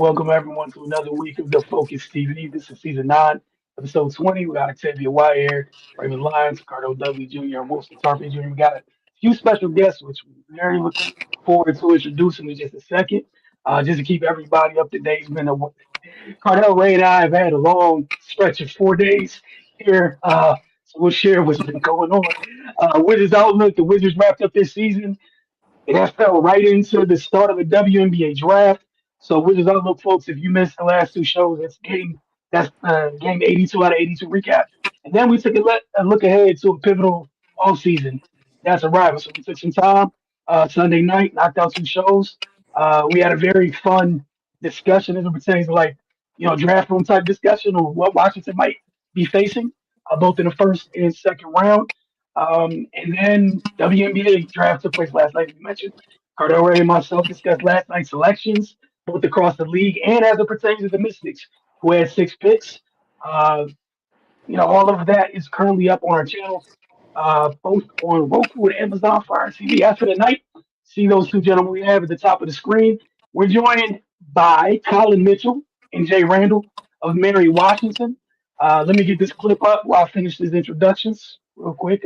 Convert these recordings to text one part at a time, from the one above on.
welcome everyone to another week of the Focus TV. This is season 9, episode 20. We got Octavia White here, Raymond Lyons, Ricardo W. Jr., and Wilson Tarpey Jr. We got a few special guests, which we're very looking forward to introducing in just a second. Just to keep everybody up to date, Cardell Ray and I have had a long stretch of 4 days here. So we'll share what's been going on. Wizards Outlook, the Wizards wrapped up this season. That fell right into the start of the WNBA draft. So Wizards Outlook, folks, if you missed the last two shows, that's game 82 out of 82 recap. And then we took a look ahead to a pivotal offseason that's arriving. So we took some time Sunday night, knocked out two shows. We had a very fun discussion as it pertains to draft room type discussion on what Washington might be facing, both in the first and second round. And then WNBA draft took place last night, as you mentioned. Cardell Ray and myself discussed last night's selections, both across the league and as it pertains to the Mystics, who had 6 picks. Uh, all of that is currently up on our channels, both on Roku and Amazon Fire TV. After the night, see those two gentlemen we have at the top of the screen. We're joined by Colin Mitchell and Jay Randall of Mary Washington. Let me get this clip up while I finish these introductions real quick.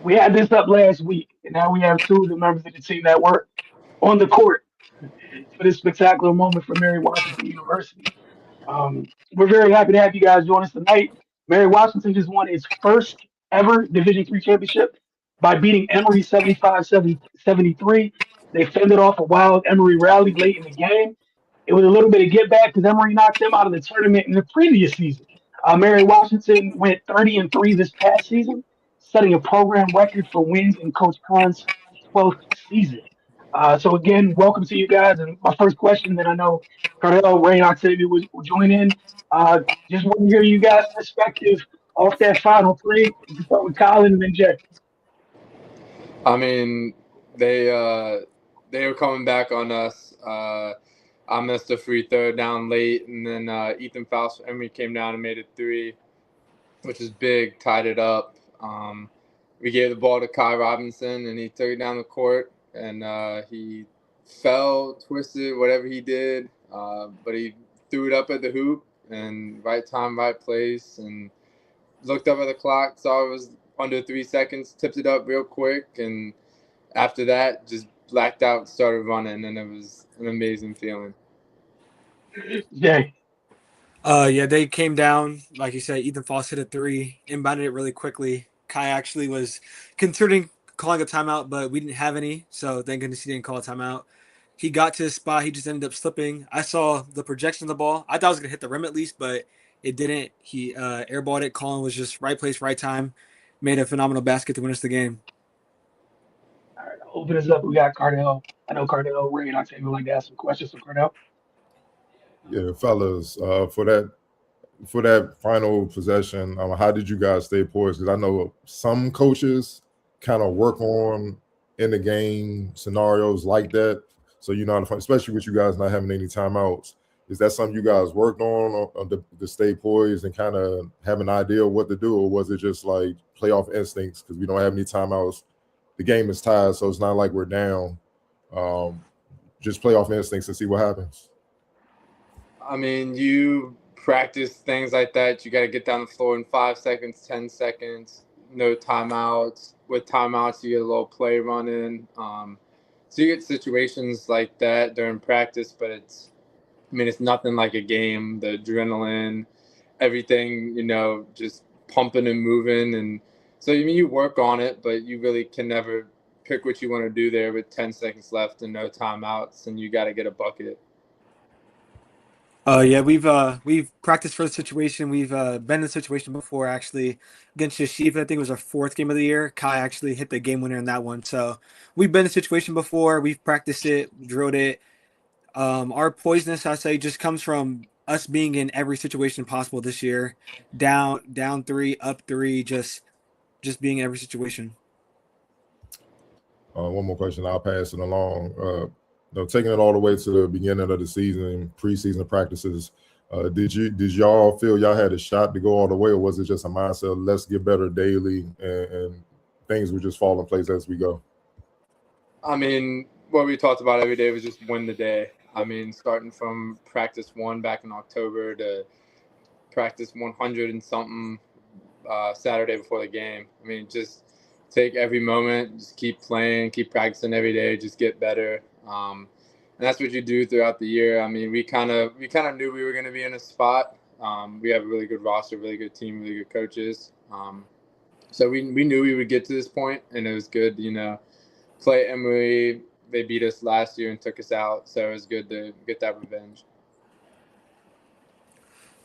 We had this up last week, and now we have two of the members of the team that were on the court for this spectacular moment for Mary Washington University. We're very happy to have you guys join us tonight. Mary Washington just won its first ever Division III championship by beating Emory 75-73. They fended off a wild Emory rally late in the game. It was a little bit of get back because Emory knocked them out of the tournament in the previous season. Mary Washington went 30-3 this past season, setting a program record for wins in Coach Khan's 12th season. So again, welcome to you guys. And my first question, then I know Cardell, Ray, and Octavia will join in. Just want to hear you guys' perspective off that final three. We can start with Colin and then Jay. I mean, they were coming back on us. I missed a free throw down late, and then Ethan Faust for Emory came down and made it 3, which is big, tied it up. We gave the ball to Kai Robinson, and he took it down the court, and he fell, twisted, whatever he did, but he threw it up at the hoop, and right time, right place, and looked up at the clock, saw it was under 3 seconds, tipped it up real quick, and after that, just blacked out, started running, and it was an amazing feeling. Jay. Yeah, they came down, like you said, Ethan Foss hit a 3, inbounded it really quickly. Kai actually was considering calling a timeout, but we didn't have any, so thank goodness he didn't call a timeout. He got to his spot, he just ended up slipping. I saw the projection of the ball. I thought it was going to hit the rim at least, but it didn't. He airballed it. Colin was just right place, right time, made a phenomenal basket to win us the game. All right, I'll open this up. We got Cardell. I know Cardell, Ray, and Octavia would like to ask some questions. So Cardell. Yeah, fellas, for that final possession, how did you guys stay poised? Because I know some coaches kind of work on in the game scenarios like that. So especially with you guys not having any timeouts, is that something you guys worked on to stay poised and kind of have an idea of what to do, or was it just like playoff instincts because we don't have any timeouts? The game is tied, so it's not like we're down. Just playoff instincts and see what happens. I mean, you practice things like that. You got to get down the floor in 5 seconds, 10 seconds, no timeouts. With timeouts, you get a little play running. So you get situations like that during practice, but it's nothing like a game. The adrenaline, everything, just pumping and moving. And so, you work on it, but you really can never pick what you want to do there with 10 seconds left and no timeouts, and you got to get a bucket. Yeah, we've practiced for the situation. We've been in the situation before, actually, against Yeshiva. I think it was our 4th game of the year. Kai actually hit the game winner in that one. So we've been in the situation before. We've practiced it, drilled it. Our poisonous, I say, just comes from us being in every situation possible this year. Down 3, up 3, just being in every situation. One more question, I'll pass it along. Taking it all the way to the beginning of the season, preseason practices, did y'all feel y'all had a shot to go all the way, or was it just a mindset, let's get better daily and things would just fall in place as we go? I mean, what we talked about every day was just win the day. I mean, starting from practice 1 back in October to practice 100 and something Saturday before the game. I mean, just take every moment, just keep playing, keep practicing every day, just get better. And that's what you do throughout the year. I mean, we kind of knew we were going to be in a spot. We have a really good roster, really good team, really good coaches. So we knew we would get to this point, and it was good, play Emory. They beat us last year and took us out, so it was good to get that revenge.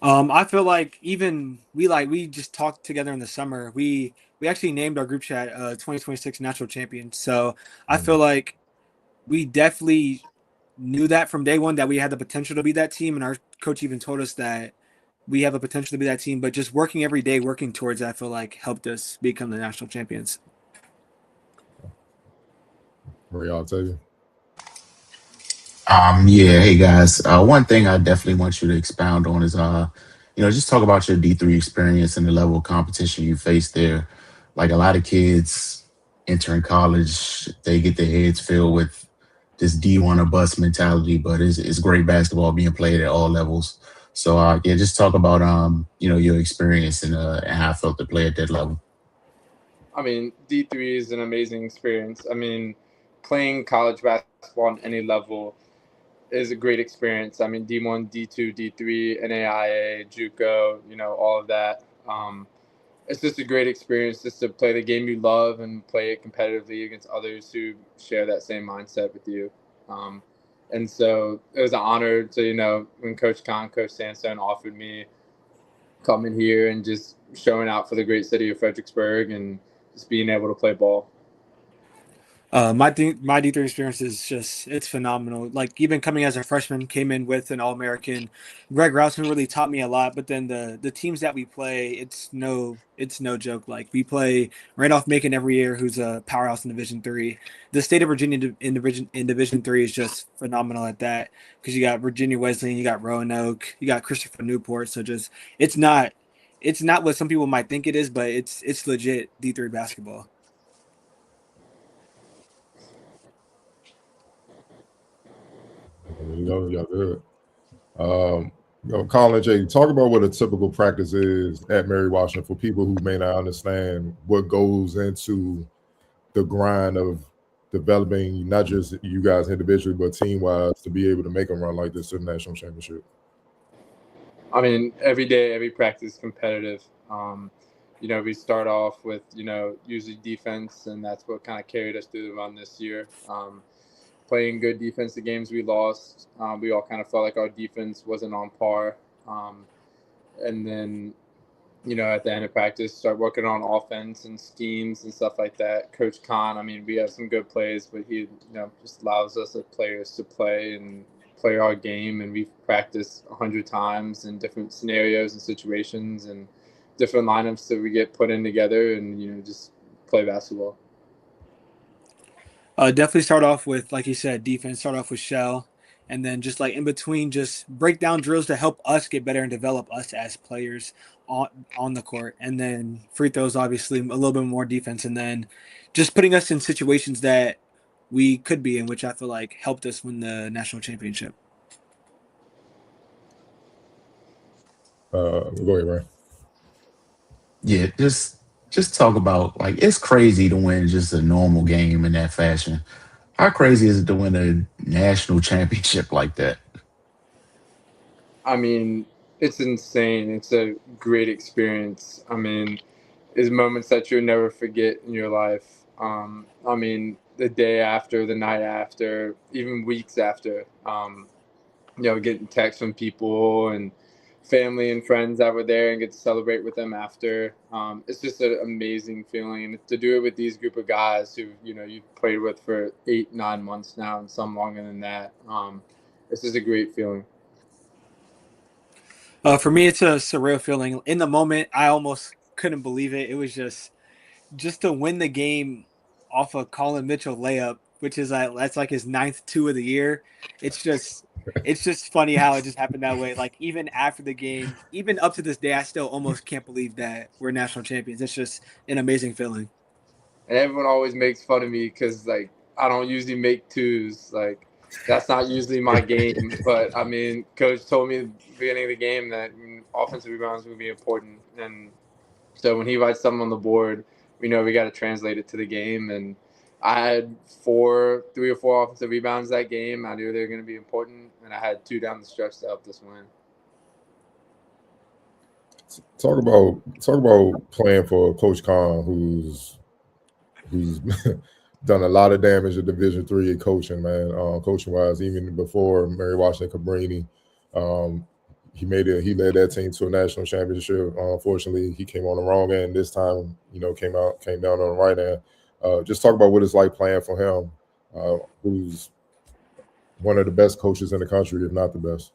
I feel like even we just talked together in the summer. We actually named our group chat 2026 National Champions. So I feel like we definitely knew that from day one that we had the potential to be that team, and our coach even told us that we have a potential to be that team. But just working every day, working towards that, I feel like helped us become the national champions. Maria, I'll tell you. Yeah, hey guys. One thing I definitely want you to expound on is, just talk about your D3 experience and the level of competition you faced there. Like a lot of kids entering college, they get their heads filled with this D1 or bust mentality, but it's great basketball being played at all levels. So yeah, just talk about your experience and how I felt to play at that level. I mean, D3 is an amazing experience. I mean, playing college basketball on any level is a great experience. I mean, D1, D2, D3, NAIA, JUCO, all of that. It's just a great experience just to play the game you love and play it competitively against others who share that same mindset with you. And so it was an honor to, when Coach Khan, Coach Sandstone offered me coming here and just showing out for the great city of Fredericksburg and just being able to play ball. My D3 experience is it's phenomenal. Like even coming as a freshman, came in with an All-American. Greg Rousman really taught me a lot, but then the teams that we play, it's no joke. Like we play Randolph Macon every year, who's a powerhouse in Division III. The state of Virginia in Division III is just phenomenal at that because you got Virginia Wesleyan, you got Roanoke, you got Christopher Newport. So just it's not what some people might think it is, but it's legit D3 basketball. Y'all good. Colin J, talk about what a typical practice is at Mary Washington for people who may not understand what goes into the grind of developing not just you guys individually, but team-wise to be able to make them run like this to the national championship. I mean, every day, every practice is competitive. We start off with, usually defense, and that's what kind of carried us through the run this year. Playing good defense, the games we lost, we all kind of felt like our defense wasn't on par. And then, at the end of practice, start working on offense and schemes and stuff like that. Coach Khan, I mean, we have some good plays, but he, just allows us as players to play and play our game. And we've practiced 100 times in different scenarios and situations and different lineups that we get put in together and, just play basketball. Definitely start off with, like you said, defense. Start off with shell, and then just like in between, just break down drills to help us get better and develop us as players on the court. And then free throws, obviously, a little bit more defense, and then just putting us in situations that we could be in, which I feel like helped us win the national championship. Go ahead, Ryan. Yeah, just talk about, like, it's crazy to win just a normal game in that fashion. How crazy is it to win a national championship like that? I mean, it's insane. It's a great experience. I mean, it's moments that you'll never forget in your life. I mean, the day after, the night after, even weeks after, getting texts from people and family and friends that were there and get to celebrate with them after. It's just an amazing feeling. And to do it with these group of guys who, you've played with for 8-9 months now and some longer than that. It's just a great feeling. For me, it's a surreal feeling. In the moment, I almost couldn't believe it. It was just to win the game off a Colin Mitchell layup, which is that's like his 9th 2 of the year. It's just funny how it just happened that way. Like even after the game, even up to this day, I still almost can't believe that we're national champions. It's just an amazing feeling. And everyone always makes fun of me because, like, I don't usually make twos. Like, that's not usually my game. But I mean, coach told me at the beginning of the game that offensive rebounds would be important, and so when he writes something on the board, we know we got to translate it to the game. And I had 3 or 4 offensive rebounds that game. I knew they were going to be important, and I had 2 down the stretch to help this win. Talk about playing for Coach Khan, who's done a lot of damage at Division III coaching, man. Coaching wise, even before Mary Washington Cabrini, he led that team to a national championship. Unfortunately, he came on the wrong end this time. Came down on the right end. Just talk about what it's like playing for him, who's one of the best coaches in the country, if not the best.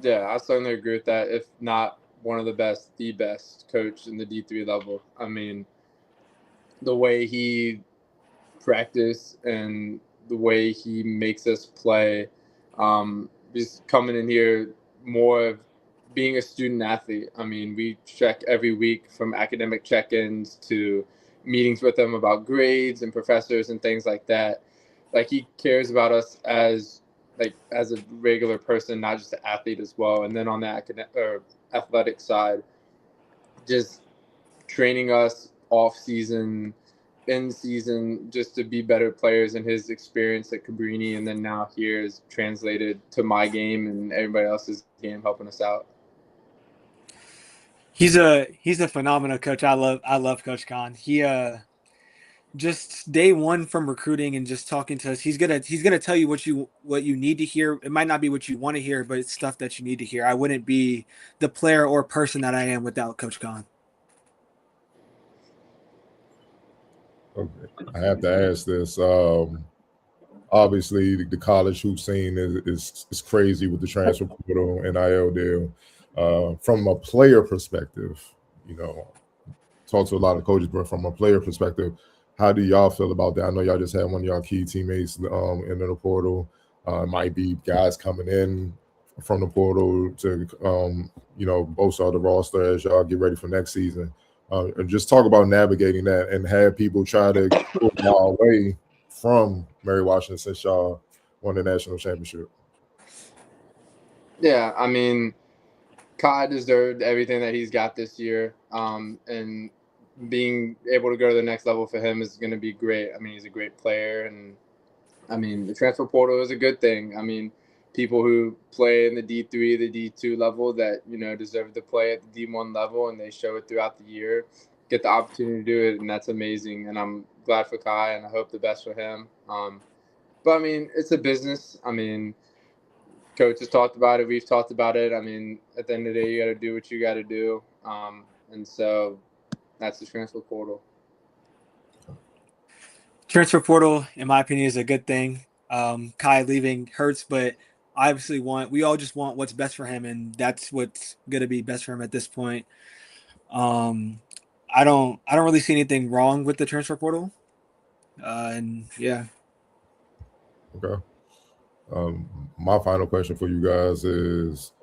Yeah, I certainly agree with that. If not one of the best coach in the D3 level. I mean, the way he practice and the way he makes us play, just coming in here more of being a student athlete. I mean, we check every week, from academic check-ins to meetings with them about grades and professors and things like that. Like, he cares about us as a regular person, not just an athlete as well. And then on the athletic side, just training us off season, in season, just to be better players. And his experience at Cabrini and then now here is translated to my game and everybody else's game, helping us out. He's a phenomenal coach. I love Coach Khan. He just day one from recruiting and just talking to us, he's gonna tell you what you need to hear. It might not be what you want to hear, but it's stuff that you need to hear. I wouldn't be the player or person that I am without Coach Khan. Okay. I have to ask this. Obviously, the college hoop scene is crazy with the transfer portal and NIL deal. From a player perspective, talk to a lot of coaches, but from a player perspective, how do y'all feel about that? I know y'all just had one of y'all key teammates in the portal. Might be guys coming in from the portal to bolster the roster as y'all get ready for next season. And just talk about navigating that and have people try to go y'all away from Mary Washington since y'all won the national championship. Yeah, I mean, Kai deserved everything that he's got this year, and being able to go to the next level for him is going to be great. I mean, he's a great player, and I mean, the transfer portal is a good thing. I mean, people who play in the D3, the D2 level that, deserve to play at the D1 level, and they show it throughout the year, get the opportunity to do it, and that's amazing. And I'm glad for Kai, and I hope the best for him. But I mean, it's a business. I mean, coach has talked about it. We've talked about it. I mean, at the end of the day, you got to do what you got to do. And so that's the transfer portal. Transfer portal, in my opinion, is a good thing. Kai leaving hurts, but obviously we all just want what's best for him, and that's what's going to be best for him at this point. I don't really see anything wrong with the transfer portal. And yeah. Okay. My final question for you guys is,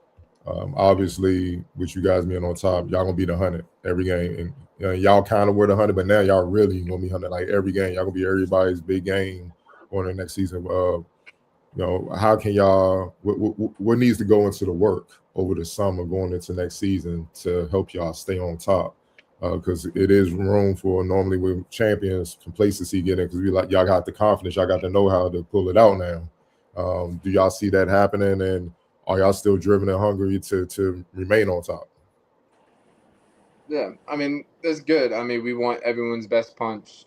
obviously, with you guys being on top, y'all gonna be the 100 every game, and y'all kind of were the 100, but now y'all really gonna be 100 like every game. Y'all gonna be everybody's big game on the next season. How can y'all? What needs to go into the work over the summer going into next season to help y'all stay on top? Because it is room for, normally with champions, complacency getting, because y'all got the confidence, y'all got the know-how to pull it out now. Do y'all see that happening, and are y'all still driven and hungry to remain on top? Yeah, I mean, that's good. I mean, we want everyone's best punch.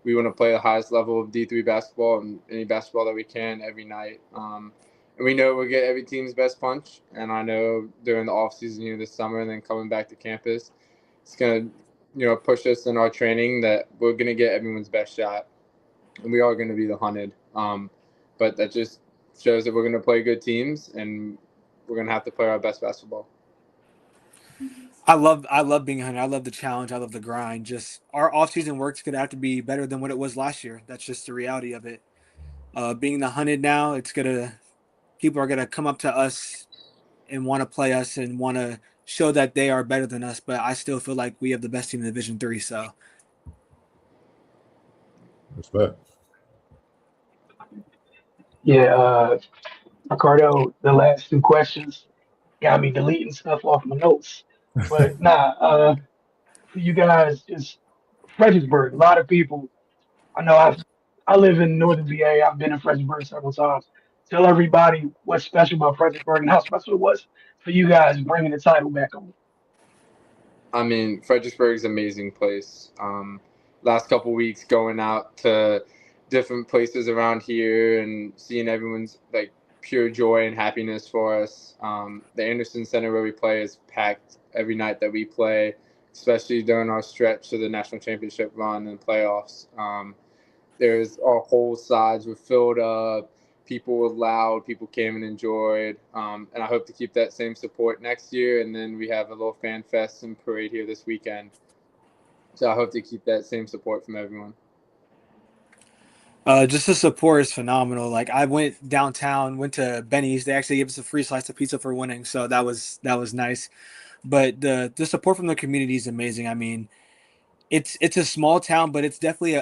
We want to play the highest level of D3 basketball and any basketball that we can every night. And we know we'll get every team's best punch. And I know during the offseason, this summer, and then coming back to campus, it's going to, push us in our training that we're going to get everyone's best shot. And we are going to be the 100. But that just shows that we're going to play good teams, and we're going to have to play our best basketball. I love being 100. I love the challenge. I love the grind. Just our offseason work's going to have to be better than what it was last year. That's just the reality of it. Being the 100 now, people are going to come up to us and want to play us and want to show that they are better than us. But I still feel like we have the best team in Division III. So Respect. Yeah, Ricardo, the last two questions got me deleting stuff off my notes. But for you guys, just Fredericksburg. A lot of people I know. I live in Northern VA. I've been in Fredericksburg several times. Tell everybody what's special about Fredericksburg and how special it was for you guys bringing the title back home. I mean, Fredericksburg's an amazing place. Last couple weeks going out to different places around here and seeing everyone's like pure joy and happiness for us. The Anderson Center where we play is packed every night that we play, especially during our stretch to the national championship run and playoffs. There's our whole sides were filled up. People were loud. People came and enjoyed. And I hope to keep that same support next year. And then we have a little fan fest and parade here this weekend. So I hope to keep that same support from everyone. Just the support is phenomenal. Like I went downtown, went to Benny's. They actually gave us a free slice of pizza for winning, so that was nice. But the support from the community is amazing. I mean, it's a small town, but it's definitely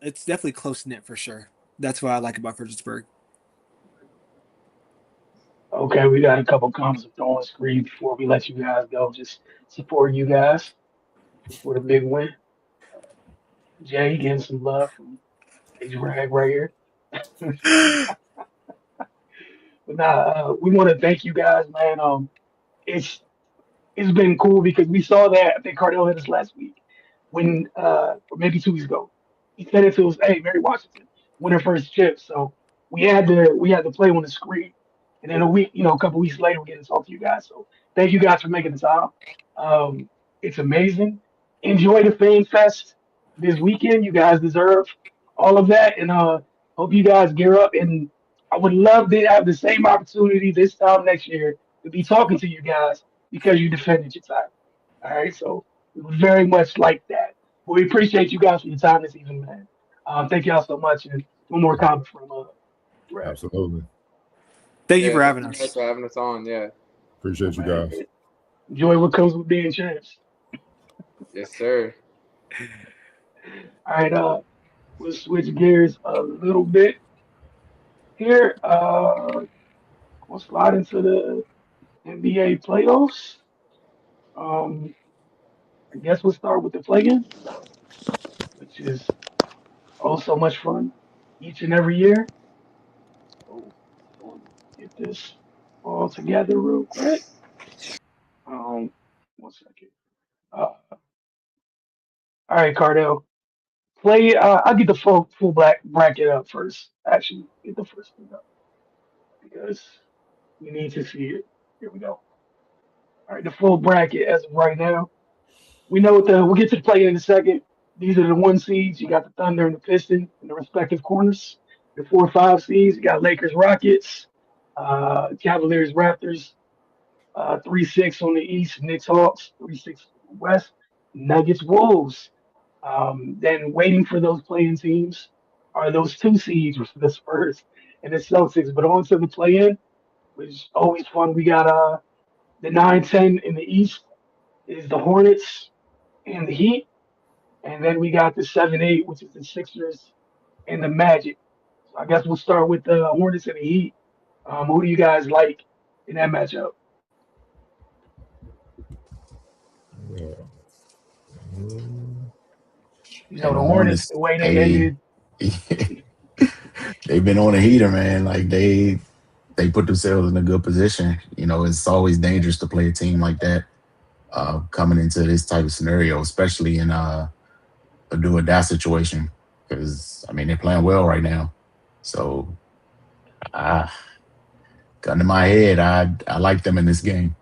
it's definitely close knit for sure. That's what I like about Fredericksburg. Okay, we got a couple comments on the screen before we let you guys go. Just support you guys for the big win. Jay getting some love from H Rag right here. But we want to thank you guys, man. It's it's been cool because we saw that. I think Cardell hit us last week when, or maybe 2 weeks ago. He said it to us, "Hey, Mary Washington won her first chip." So we had to play on the screen, and then a couple weeks later, we get to talk to you guys. So thank you guys for making the time. Um, it's amazing. Enjoy the Fan Fest this weekend. You guys deserve all of that, and hope you guys gear up. And I would love to have the same opportunity this time next year to be talking to you guys because you defended your title. All right, so we would very much like that. But we appreciate you guys for your time this evening, man. Thank y'all so much. And one more comment from Brad. Absolutely. Thank you for having Thanks us. for having us on. Yeah. Appreciate you guys. Enjoy what comes with being champs. Yes, sir. All right, we'll switch gears a little bit here. We'll slide into the NBA playoffs. I guess we'll start with the play-in, which is oh so much fun each and every year. So we'll get this all together real quick. Um, 1 second. All right, Cardell. Play. I'll get the full black bracket up first. Actually, get the first thing up because we need to see it. Here we go. All right, the full bracket as of right now. We know we'll get to the play in a second. These are the 1 seeds. You got the Thunder and the Pistons in the respective corners. The 4-5 seeds. You got Lakers, Rockets, Cavaliers, Raptors. 3-6 on the East. Knicks, Hawks. 3-6 on the West. Nuggets, Wolves. Then waiting for those playing teams are those 2 seeds for the Spurs and the Celtics. But on to the play-in, which is always fun. We got the 9-10 in the East is the Hornets and the Heat. And then we got the 7-8, which is the Sixers and the Magic. So I guess we'll start with the Hornets and the Heat. Who do you guys like in that matchup? Yeah. The Hornets, the way they ended. They've been on a heater, man. Like they put themselves in a good position. It's always dangerous to play a team like that coming into this type of scenario, especially in a do or die situation. Because they're playing well right now. So, gun to my head, I like them in this game.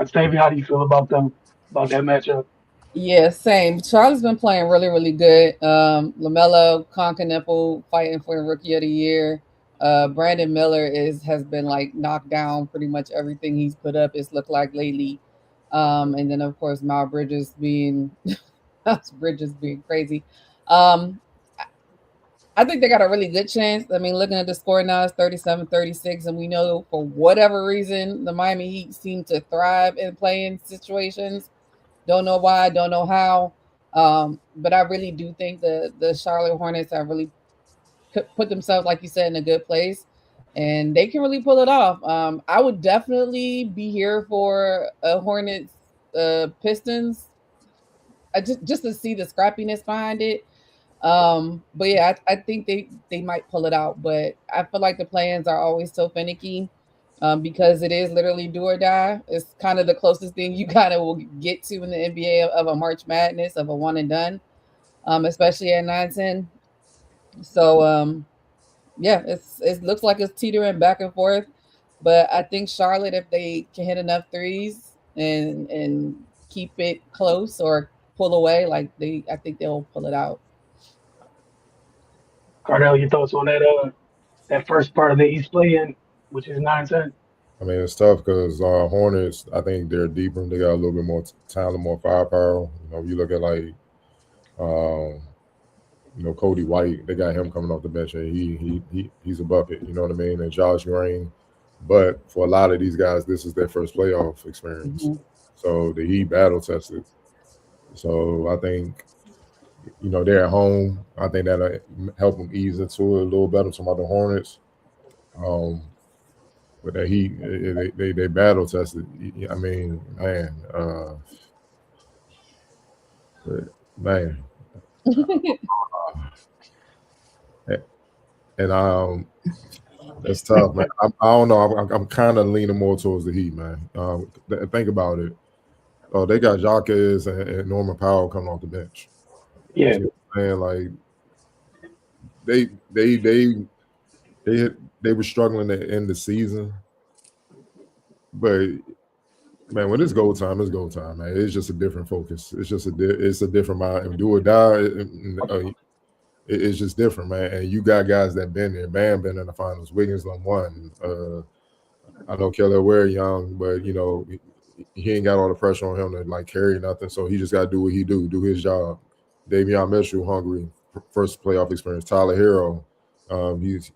Stevie, how do you feel about that matchup? Yeah, same. Charlie's been playing really, really good. LaMelo, Conkanepple fighting for the Rookie of the Year. Brandon Miller has been like knocked down pretty much everything he's put up. It's looked like lately. And then of course Miles Bridges being crazy. I think they got a really good chance. Looking at the score now, it's 37-36, and we know for whatever reason the Miami Heat seem to thrive in playing situations. Don't know why, don't know how. But I really do think the Charlotte Hornets have really put themselves, like you said, in a good place, and they can really pull it off. I would definitely be here for a Hornets Pistons, just to see the scrappiness behind it. But yeah, I think they might pull it out, but I feel like the plans are always so finicky. Because it is literally do or die. It's kind of the closest thing you kind of will get to in the NBA of a March Madness, of a one and done, especially at 9-10. So yeah, it looks like it's teetering back and forth. But I think Charlotte, if they can hit enough threes and keep it close or pull away, I think they'll pull it out. Cardell, your thoughts on that first part of the East play-in, which is 9-10? I mean, it's tough because Hornets, I think they're deeper. They got a little bit more talent, more firepower. You look at like, Cody White. They got him coming off the bench, and he's a bucket. You know what I mean? And Josh Green. But for a lot of these guys, this is their first playoff experience. Mhm. So the Heat battle tested. So I think, they're at home. I think that'll help them ease into it a little better. Some other Hornets. But the Heat, they battle tested. I mean, man, man, and it's tough, man. I don't know. I'm kind of leaning more towards the Heat, man. Think about it. Oh, they got Jacques and Norman Powell coming off the bench. Yeah. You know what I'm saying? Like they were struggling to end the season, but man, when it's go time, man. It's just a different focus. It's just a different mind. And do or die, it's just different, man. And you got guys that been there. Bam been in the finals. Wiggins done won. I know Kelly Ware young, but he ain't got all the pressure on him to like carry nothing. So he just got to do what he do his job. Davion Mitchell, hungry, first playoff experience. Tyler Hero, he's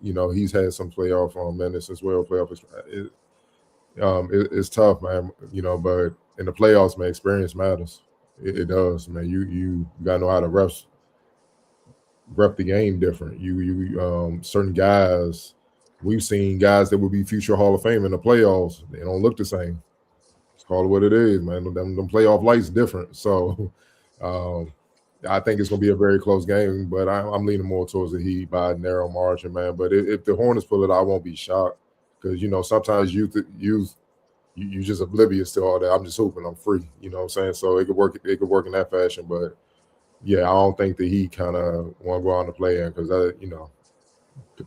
had some playoff minutes as well. Playoff experience. It's tough, man. But in the playoffs, man, experience matters. It does, man. You gotta know how to rep the game different. You certain guys, we've seen guys that would be future Hall of Fame in the playoffs. They don't look the same. Let's call it what it is, man. Them playoff lights different. So I think it's gonna be a very close game, but I'm leaning more towards the Heat by a narrow margin, man. But if the Hornets pull it out, I won't be shocked because sometimes you just oblivious to all that. I'm just hooping, I'm free. You know what I'm saying? So it could work in that fashion, but yeah, I don't think the Heat kind of want to go on to play in because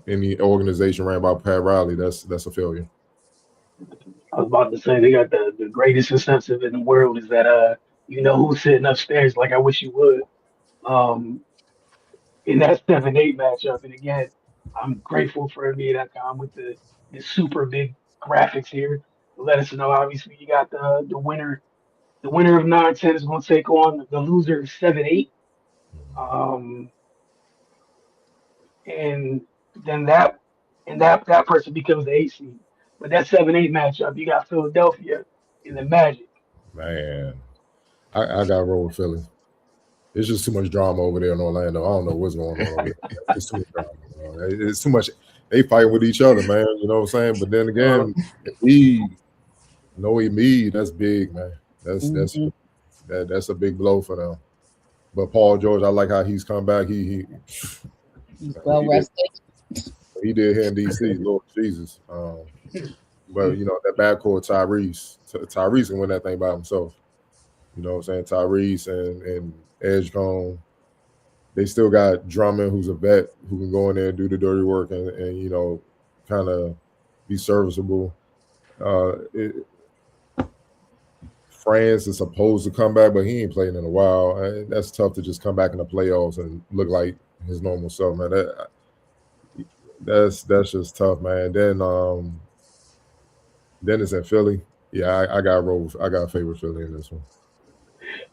any organization ran by Pat Riley, that's a failure. I was about to say they got the greatest incentive in the world is that who's sitting upstairs like I wish you would. In that 7-8 matchup, and again, I'm grateful for NBA.com with the super big graphics here to let us know. Obviously, you got the winner. The winner of 9-10 is going to take on the loser of 7-8. And then that person becomes the 8 seed. But that 7-8 matchup, you got Philadelphia in the Magic. Man, I got to roll with Philly. It's just too much drama over there in Orlando. I don't know what's going on over there. It's too much drama. It's too much. They fight with each other, man. You know what I'm saying? But then again, Embiid, that's big, man. That's a big blow for them. But Paul George, I like how he's come back. He's well rested. He did here in DC, Lord Jesus. But that backcourt, Tyrese can win that thing by himself. You know what I'm saying? Tyrese and Edgecombe. They still got Drummond, who's a vet, who can go in there and do the dirty work and kind of be serviceable. France is supposed to come back, but he ain't played in a while. That's tough to just come back in the playoffs and look like his normal self, man. That's just tough, man. Then it's in Philly. Yeah, I got roll. I got favorite Philly in this one.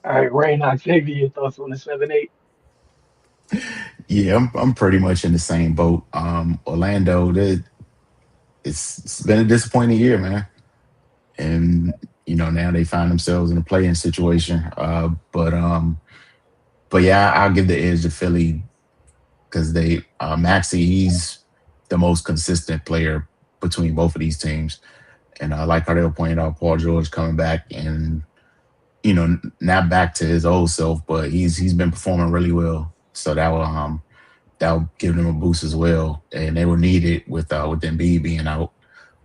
All right, Rain, Octavia, your thoughts on the 7-8? Yeah, I'm pretty much in the same boat. Orlando, it's been a disappointing year, man. And now they find themselves in a play-in situation. But but yeah, I'll give the edge to Philly because they Maxey, he's the most consistent player between both of these teams. And like Cardell pointed out, Paul George coming back and not back to his old self, but he's been performing really well. So that'll give them a boost as well. And they will need it with Embiid being out.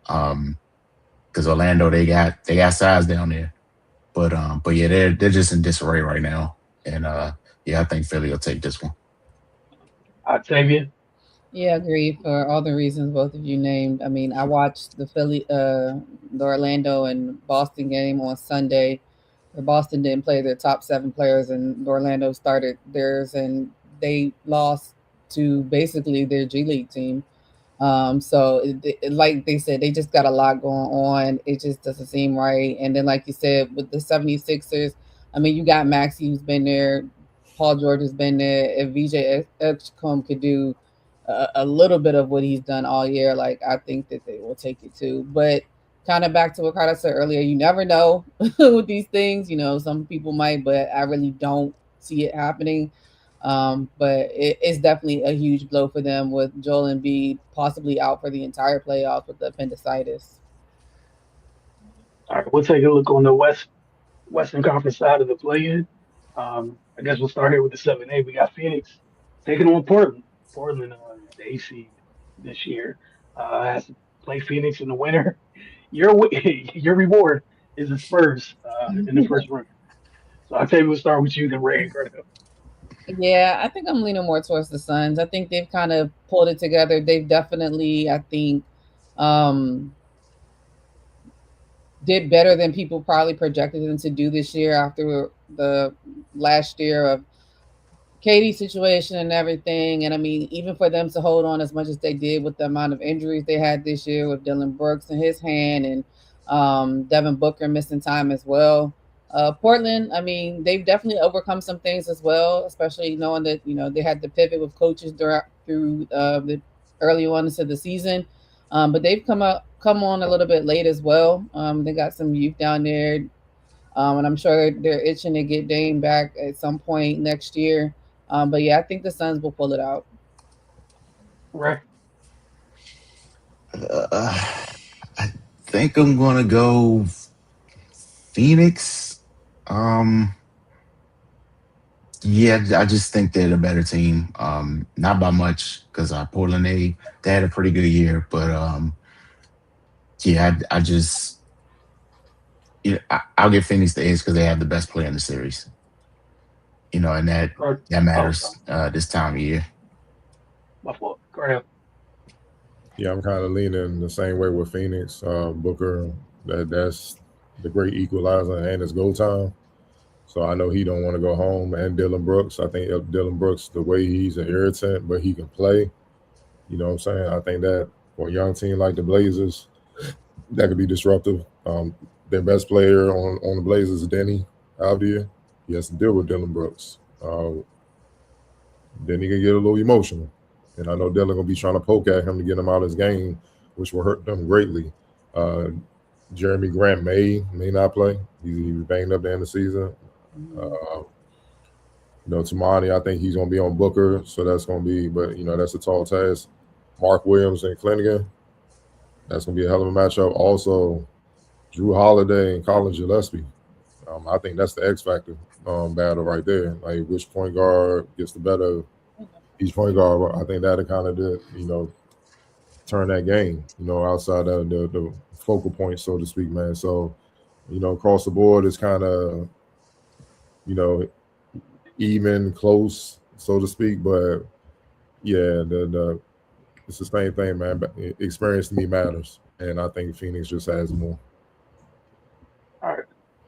Because Orlando they got size down there. But yeah, they're just in disarray right now. And yeah, I think Philly will take this one. Octavia. Yeah, agreed for all the reasons both of you named. I mean, I watched the Orlando and Boston game on Sunday. Where Boston didn't play their top 7 players, and Orlando started theirs, and they lost to basically their G League team. So like they said, they just got a lot going on. It just doesn't seem right. And then, like you said, with the 76ers, I mean, you got Maxey who's been there. Paul George has been there. If VJ Edgecombe could do a little bit of what he's done all year, like I think that they will take it too. But kind of back to what Carter said earlier, you never know with these things. Some people might, but I really don't see it happening. But it's definitely a huge blow for them with Joel Embiid possibly out for the entire playoffs with the appendicitis. All right, we'll take a look on the Western Conference side of the play-in. I guess we'll start here with the 7A. We got Phoenix taking on Portland. Portland, the AC this year, has to play Phoenix in the winter. Your reward is the Spurs in the first round. So I'll tell you, we'll start with you, then Ray and Cardell. Yeah, I think I'm leaning more towards the Suns. I think they've kind of pulled it together. They've definitely, I think, did better than people probably projected them to do this year after the last year of Katie's situation and everything. And I mean, even for them to hold on as much as they did with the amount of injuries they had this year with Dylan Brooks and his hand and Devin Booker missing time as well. Portland, I mean, they've definitely overcome some things as well, especially knowing that, they had to pivot with coaches through the early ones of the season. But they've come on a little bit late as well. They got some youth down there. And I'm sure they're itching to get Dame back at some point next year. But yeah, I think the Suns will pull it out. Right. I think I'm gonna go Phoenix. Yeah, I just think they're the better team. Not by much because Portland they had a pretty good year, but yeah, I just I'll give Phoenix the edge because they have the best player in the series. And that matters this time of year. My fault. Cardell. Yeah, I'm kind of leaning the same way with Phoenix. Booker, that's the great equalizer, and it's go time. So I know he don't want to go home. And Dylan Brooks, I think Dylan Brooks, the way he's an irritant, but he can play. You know what I'm saying? I think that for a young team like the Blazers, that could be disruptive. Their best player on the Blazers is Denny Avdia. He has to deal with Dylan Brooks. Then he can get a little emotional. And I know Dylan going to be trying to poke at him to get him out of his game, which will hurt them greatly. Jeremy Grant may not play. He was banged up at the end of the season. Tamani, I think he's going to be on Booker, so that's going to be, but, that's a tall task. Mark Williams and Clingan, that's going to be a hell of a matchup. Also, Drew Holiday and Colin Gillespie. I think that's the X factor battle right there. Like, which point guard gets the better each point guard? I think that'll kind of, turn that game, outside of the focal point, so to speak, man. So, across the board, it's kind of, even, close, so to speak. But yeah, it's the same thing, man. But experience to me matters, and I think Phoenix just has more. All right.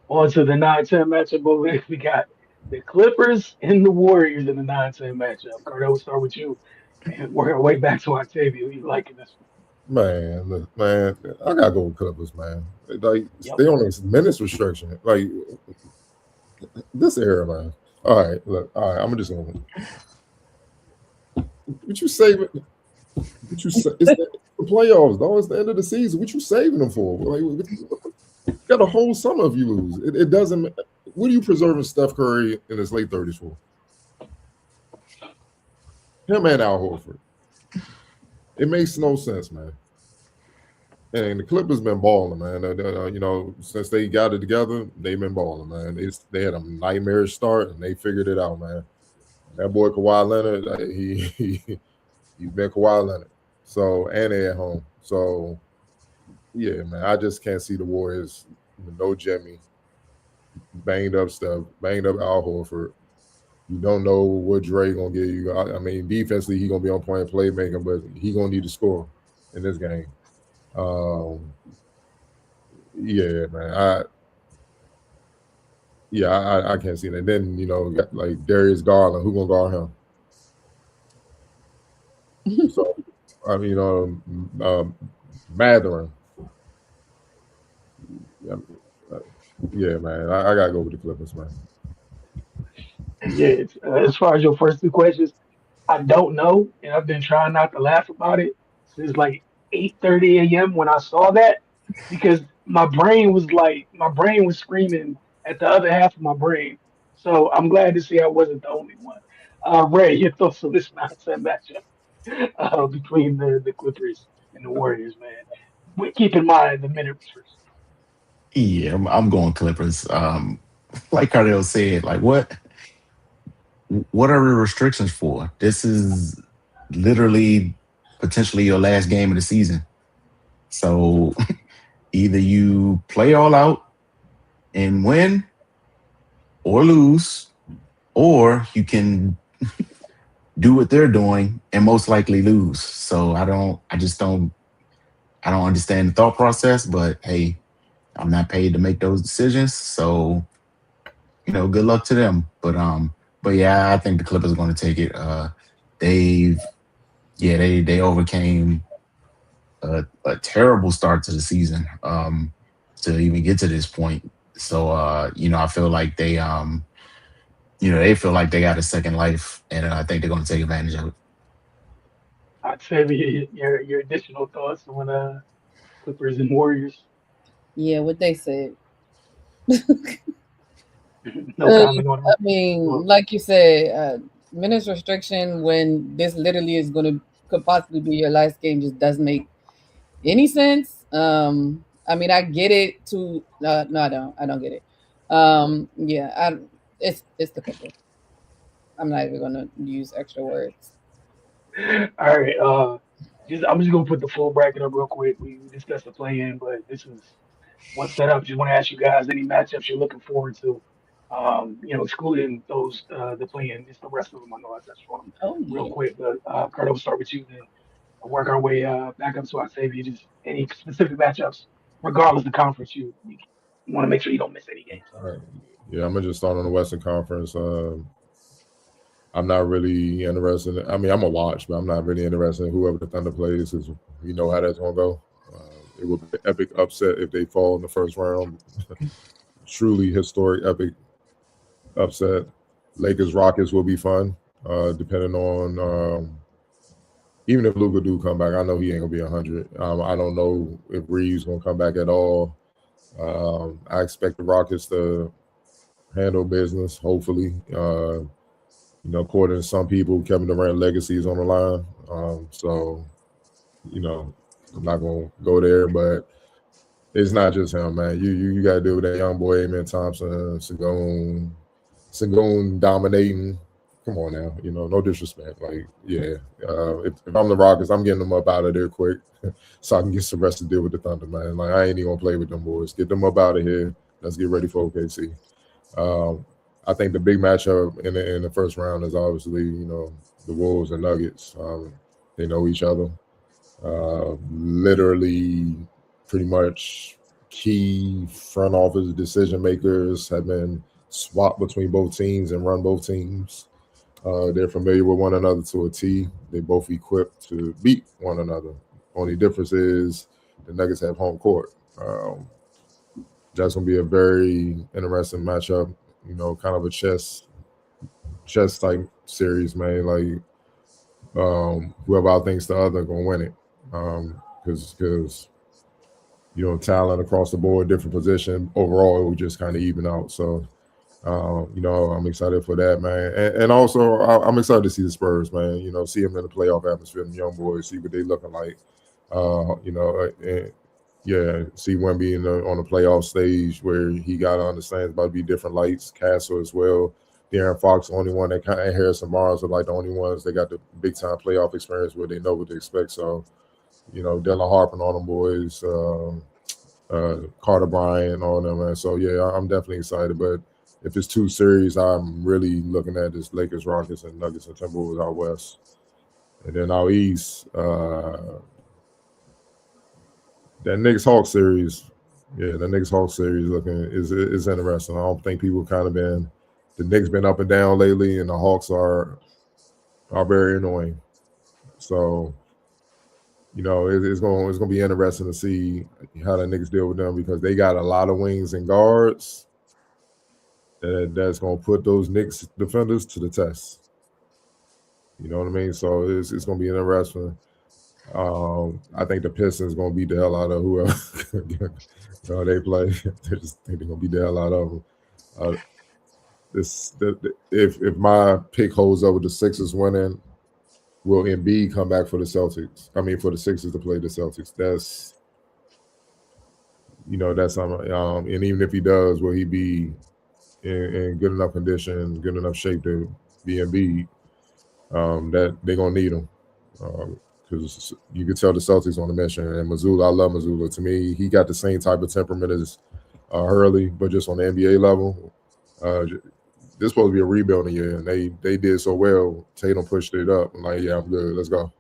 On to the 9-10 matchup over there. We got the Clippers and the Warriors in the 9-10 matchup. Cardell, we'll start with you. And we're way back to Octavia. You liking this one? Man, look, man, I gotta go with Clippers, man. Like, they on a minutes restriction. Like, this era, man. All right, I'm just gonna. What you saving? It's the playoffs, though. It's the end of the season. What you saving them for? Like, you got a whole summer if you lose. It doesn't. What are you preserving Steph Curry in his late 30s for? Him and Al Horford. It makes no sense, man. And the Clippers been balling, man. You know, since they got it together, they've been balling, man. They had a nightmarish start, and they figured it out, man. That boy Kawhi Leonard, he's been Kawhi Leonard. So, and they at home. So, yeah, man, I just can't see the Warriors with no Jimmy, banged up Al Horford. You don't know what Dre gonna give you. I mean, defensively, he gonna be on point playmaking, but he gonna need to score in this game. Yeah, man. I can't see that. Then, you know, like Darius Garland, who gonna guard him? So, I mean, Matherin. Yeah, man. I gotta go with the Clippers, man. Yeah, as far as your first two questions, I don't know, and I've been trying not to laugh about it since like 8:30 a.m. when I saw that, because my brain was screaming at the other half of my brain. So I'm glad to see I wasn't the only one. Ray, your thoughts on this matchup between the Clippers and the Warriors, man? Keep in mind the minute restrictions. Yeah, I'm going Clippers. Like Cardell said, like what are the restrictions for? This is literally potentially your last game of the season. So either you play all out and win or lose, or you can do what they're doing and most likely lose. So I don't understand the thought process, but hey, I'm not paid to make those decisions. So, you know, good luck to them. But yeah, I think the Clippers are going to take it. They overcame a terrible start to the season to even get to this point. So, you know, I feel like they feel like they got a second life, and I think they're going to take advantage of it. I'd say your additional thoughts on Clippers and Warriors. Yeah, what they said. No comment on I that. mean, Well, like you said, minutes restriction when this literally could possibly be your last game just doesn't make any sense. I mean, I get it. No, I don't. I don't get it. Yeah, it's the Clippers. I'm not even gonna use extra words. all right. I'm just gonna put the full bracket up real quick. We discussed the play in, but this is one setup. Just want to ask you guys any matchups you're looking forward to. Excluding those the play in, just the rest of them. I know I touched on them Oh real yeah. quick, but Carter, we'll start with you, then work our way back up to Octavia. Just any specific matchups, regardless of the conference, you want to make sure you don't miss any games. All right. Yeah, I'm gonna just start on the Western Conference. I'm not really interested. I mean, I'm gonna watch, but I'm not really interested in whoever the Thunder plays, because we know how that's gonna go. It would be an epic upset if they fall in the first round. Truly historic, epic upset. Lakers Rockets will be fun, depending on even if Luka do come back. I know he ain't gonna be 100. I don't know if Reeves gonna come back at all. I expect the Rockets to handle business, hopefully. According to some people, Kevin Durant legacy is on the line. So, I'm not gonna go there, but it's not just him, man. You got to deal with that young boy, Amen Thompson, Sengun dominating. Come on now, no disrespect. Like, yeah, if I'm the Rockets, I'm getting them up out of there quick so I can get some rest to deal with the Thunder, man. Like, I ain't even gonna play with them boys. Get them up out of here. Let's get ready for OKC. I think the big matchup in the first round is obviously, the Wolves and Nuggets. They know each other. Literally, pretty much key front office decision makers have been swapped between both teams and run both teams. They're familiar with one another to a T. They both equipped to beat one another. Only difference is the Nuggets have home court. That's going to be a very interesting matchup. Kind of a chess type series, man. Like, whoever I think's the other going to win it. Because talent across the board, different position. Overall, it would just kind of even out. So You know, I'm excited for that, man, and also I'm excited to see the Spurs, man. You know, see them in the playoff atmosphere, the young boys, see what they looking like. You know, and yeah, see Wemby on the playoff stage where he got to understand it's about to be different lights. Castle as well. De'Aaron Fox, the only one that kind of Harrison Barnes are like the only ones that got the big time playoff experience where they know what to expect. So, you know, Dylan Harper and all them boys, Carter Bryant, all them, man. So yeah, I'm definitely excited. But if it's 2 series, I'm really looking at this Lakers, Rockets, and Nuggets and Timberwolves out west. And then out east, that Knicks Hawks series, the Knicks Hawks series is interesting. I don't think people kind of been the Knicks been up and down lately, and the Hawks are very annoying. So, you know, it's going to be interesting to see how the Knicks deal with them because they got a lot of wings and guards that's going to put those Knicks defenders to the test. You know what I mean? So it's going to be interesting. I think the Pistons going to beat the hell out of whoever they play. They just think they're going to beat the hell out of them. If my pick holds up with the Sixers winning, will Embiid come back for the Celtics? I mean, for the Sixers to play the Celtics. That's and even if he does, will he be in good enough condition, good enough shape to be Embiid? That they're gonna need him because you can tell the Celtics on the mission. And Mazzulla, I love Mazzulla. To me, he got the same type of temperament as Hurley, but just on the NBA level. This supposed to be a rebuilding year, and they did so well. Tatum pushed it up. I'm like, yeah, I'm good. Let's go.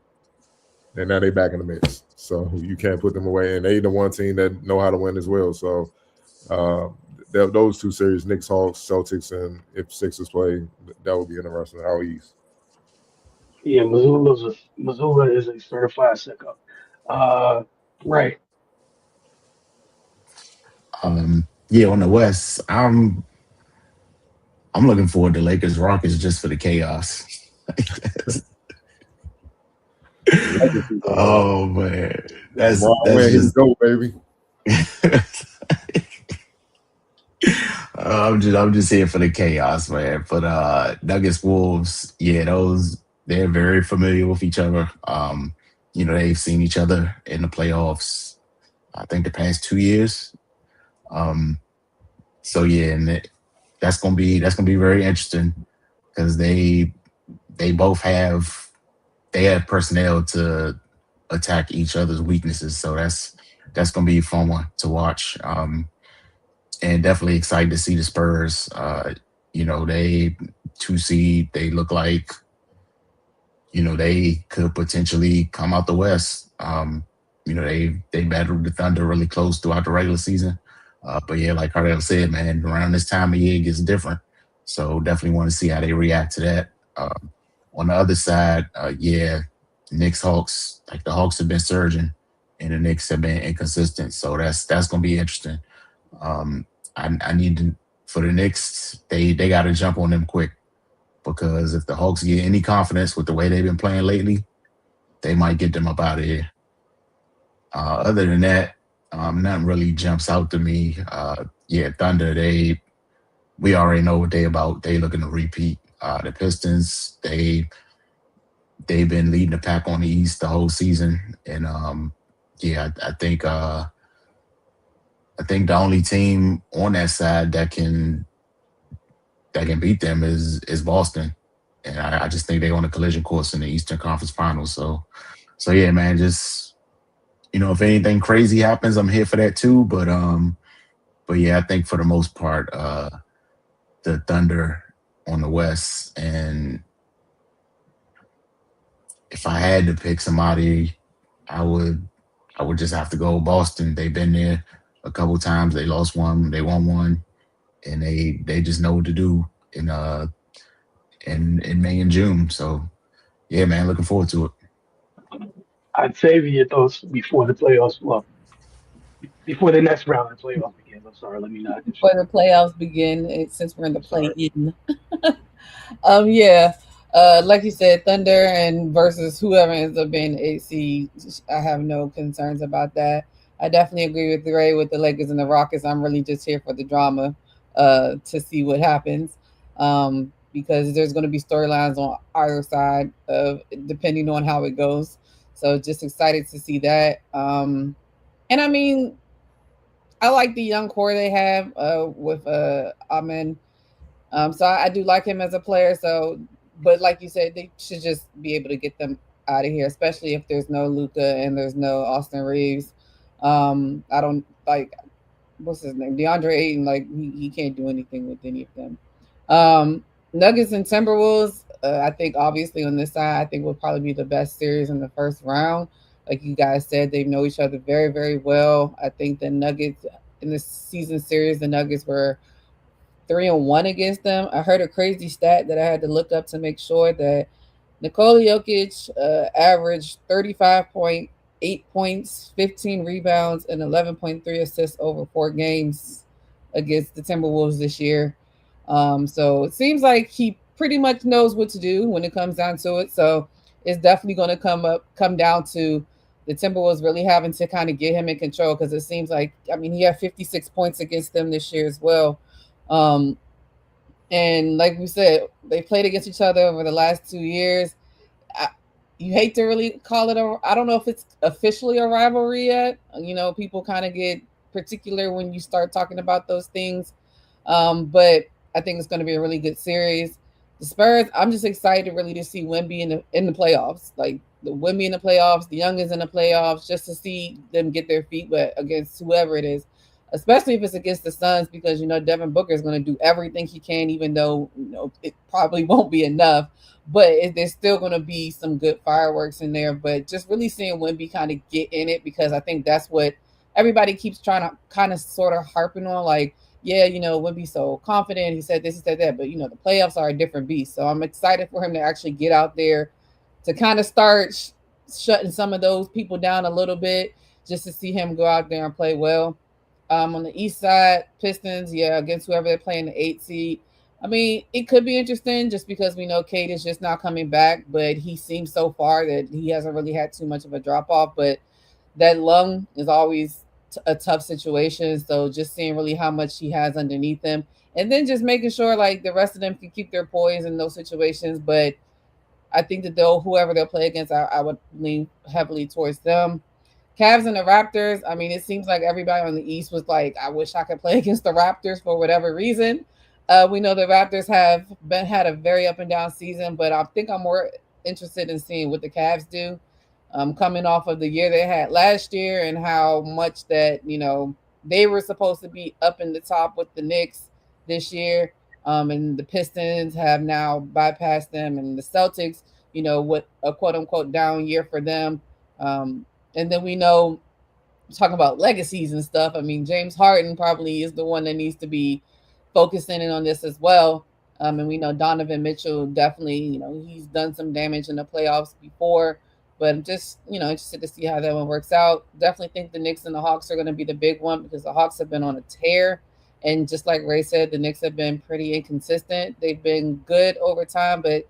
And now they back in the mix. So you can't put them away. And they the one team that know how to win as well. So those 2 series, Knicks, Hawks, Celtics, and if Sixers play, that would be interesting. How East. Yeah, Mazzulla is a certified sicko. Right. Yeah, on the West, I'm looking forward to Lakers Rockets just for the chaos. Oh man, that's just go, baby. I'm just here for the chaos, man. But Nuggets Wolves, yeah, they're very familiar with each other. You know, they've seen each other in the playoffs. I think the past 2 years. So yeah, and that's gonna be very interesting because they both have personnel to attack each other's weaknesses. So that's gonna be a fun one to watch. And definitely excited to see the Spurs. You know, they 2 seed. They look like, you know, they could potentially come out the West. You know, they battled the Thunder really close throughout the regular season. But yeah, like Cardell said, man, around this time of year it gets different. So definitely want to see how they react to that. On the other side, Knicks Hawks, like the Hawks have been surging and the Knicks have been inconsistent. So that's gonna be interesting. I need to, for the Knicks, they got to jump on them quick because if the Hawks get any confidence with the way they've been playing lately, they might get them up out of here. Other than that, nothing really jumps out to me. Thunder, we already know what they about. They looking to repeat. The Pistons, they've been leading the pack on the East the whole season, and I think the only team on that side that can beat them is Boston, and I just think they're on a collision course in the Eastern Conference Finals. So yeah, man, just, you know, if anything crazy happens, I'm here for that too. But yeah, I think for the most part, the Thunder on the West, and if I had to pick somebody, I would just have to go Boston. They've been there a couple times. They lost one, they won one, and they just know what to do in May and June. So yeah, man, looking forward to it. I'd save your thoughts before the playoffs. Well, before the next round of the playoffs begins. I'm sorry, let me not. Before the playoffs begin, since we're in the play-in. Like you said, Thunder and versus whoever ends up being the 8 seed, I have no concerns about that. I definitely agree with Ray with the Lakers and the Rockets. I'm really just here for the drama. to see what happens. Because there's going to be storylines on either side of depending on how it goes. So just excited to see that. And I mean, I like the young core they have with Amen. So I do like him as a player. So, but like you said, they should just be able to get them out of here, especially if there's no Luka and there's no Austin Reeves. I don't like what's his name, DeAndre Ayton. Like he can't do anything with any of them. Nuggets and Timberwolves. I think obviously on this side, I think will probably be the best series in the first round. Like you guys said, they know each other very, very well. I think the Nuggets in this season series, the Nuggets were 3-1 against them. I heard a crazy stat that I had to look up to make sure that Nikola Jokic averaged 35.8 points, 15 rebounds, and 11.3 assists over 4 games against the Timberwolves this year. So it seems like he pretty much knows what to do when it comes down to it. So it's definitely going to come down to the Timberwolves really having to kind of get him in control, because it seems like, I mean, he had 56 points against them this year as well. And like we said, they played against each other over the last 2 years. You hate to really call it I don't know if it's officially a rivalry yet. You know, people kind of get particular when you start talking about those things. But I think it's going to be a really good series. The Spurs, I'm just excited really to see Wemby in the playoffs. Like the Wemby in the playoffs, the Youngins in the playoffs, just to see them get their feet wet against whoever it is, especially if it's against the Suns, because, you know, Devin Booker is going to do everything he can, even though, you know, it probably won't be enough. But there's still going to be some good fireworks in there. But just really seeing Wemby kind of get in it, because I think that's what everybody keeps trying to kind of sort of harping on. Like, yeah, you know, Wemby's so confident. He said this, he said that. But, you know, the playoffs are a different beast. So I'm excited for him to actually get out there to kind of start shutting some of those people down a little bit, just to see him go out there and play well. On the east side, Pistons, yeah, against whoever they're playing, the 8 seed. I mean, it could be interesting just because we know Cade is just not coming back, but he seems so far that he hasn't really had too much of a drop off. But that lung is always a tough situation. So just seeing really how much he has underneath him, and then just making sure like the rest of them can keep their poise in those situations. But I think that whoever they'll play against, I would lean heavily towards them. Cavs and the Raptors, I mean, it seems like everybody on the East was like, I wish I could play against the Raptors for whatever reason. We know the Raptors have had a very up and down season, but I think I'm more interested in seeing what the Cavs do, coming off of the year they had last year and how much that, you know, they were supposed to be up in the top with the Knicks this year. And the Pistons have now bypassed them, and the Celtics, you know, what a quote unquote down year for them. And then we know, talking about legacies and stuff, I mean, James Harden probably is the one that needs to be focusing in on this as well. And we know Donovan Mitchell definitely, you know, he's done some damage in the playoffs before, but I'm just, you know, interested to see how that one works out. Definitely think the Knicks and the Hawks are going to be the big one, because the Hawks have been on a tear. And just like Ray said, the Knicks have been pretty inconsistent. They've been good over time, but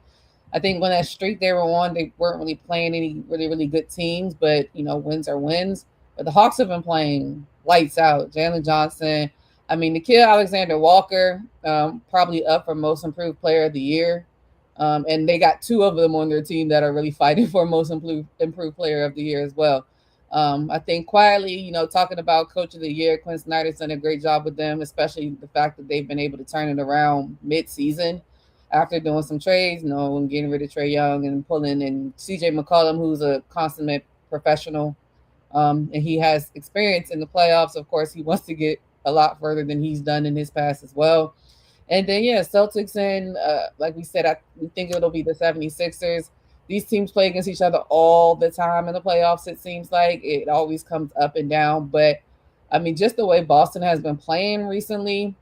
I think when that streak they were on, they weren't really playing any really, really good teams, but, you know, wins are wins. But the Hawks have been playing lights out. Jalen Johnson, I mean, Nickeil Alexander-Walker, probably up for most improved player of the year. And they got 2 of them on their team that are really fighting for most improved player of the year as well. I think quietly, you know, talking about coach of the year, Quinn Snyder's done a great job with them, especially the fact that they've been able to turn it around mid-season after doing some trades, you know, and getting rid of Trae Young and pulling in CJ McCollum, who's a consummate professional. And he has experience in the playoffs. Of course, he wants to get a lot further than he's done in his past as well. And then, yeah, Celtics and, like we said, we think it'll be the 76ers. These teams play against each other all the time in the playoffs, it seems like. It always comes up and down. But, I mean, just the way Boston has been playing recently,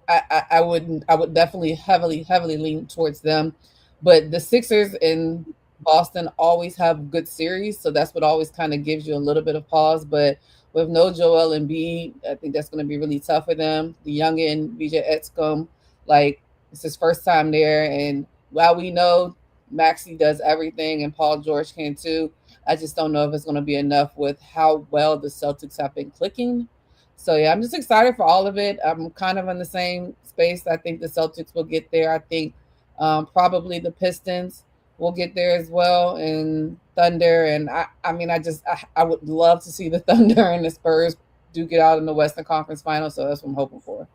I would definitely heavily lean towards them. But the Sixers in Boston always have good series, so that's what always kind of gives you a little bit of pause. But with no Joel Embiid, I think that's going to be really tough for them. The youngin VJ Etzcom, like, it's his first time there, and while we know Maxey does everything and Paul George can too, I just don't know if it's going to be enough with how well the Celtics have been clicking. So yeah, I'm just excited for all of it. I'm kind of in the same space. I think the Celtics will get there. I think probably the Pistons will get there as well, and Thunder. And I would love to see the Thunder and the Spurs do get out in the Western Conference Finals. So that's what I'm hoping for.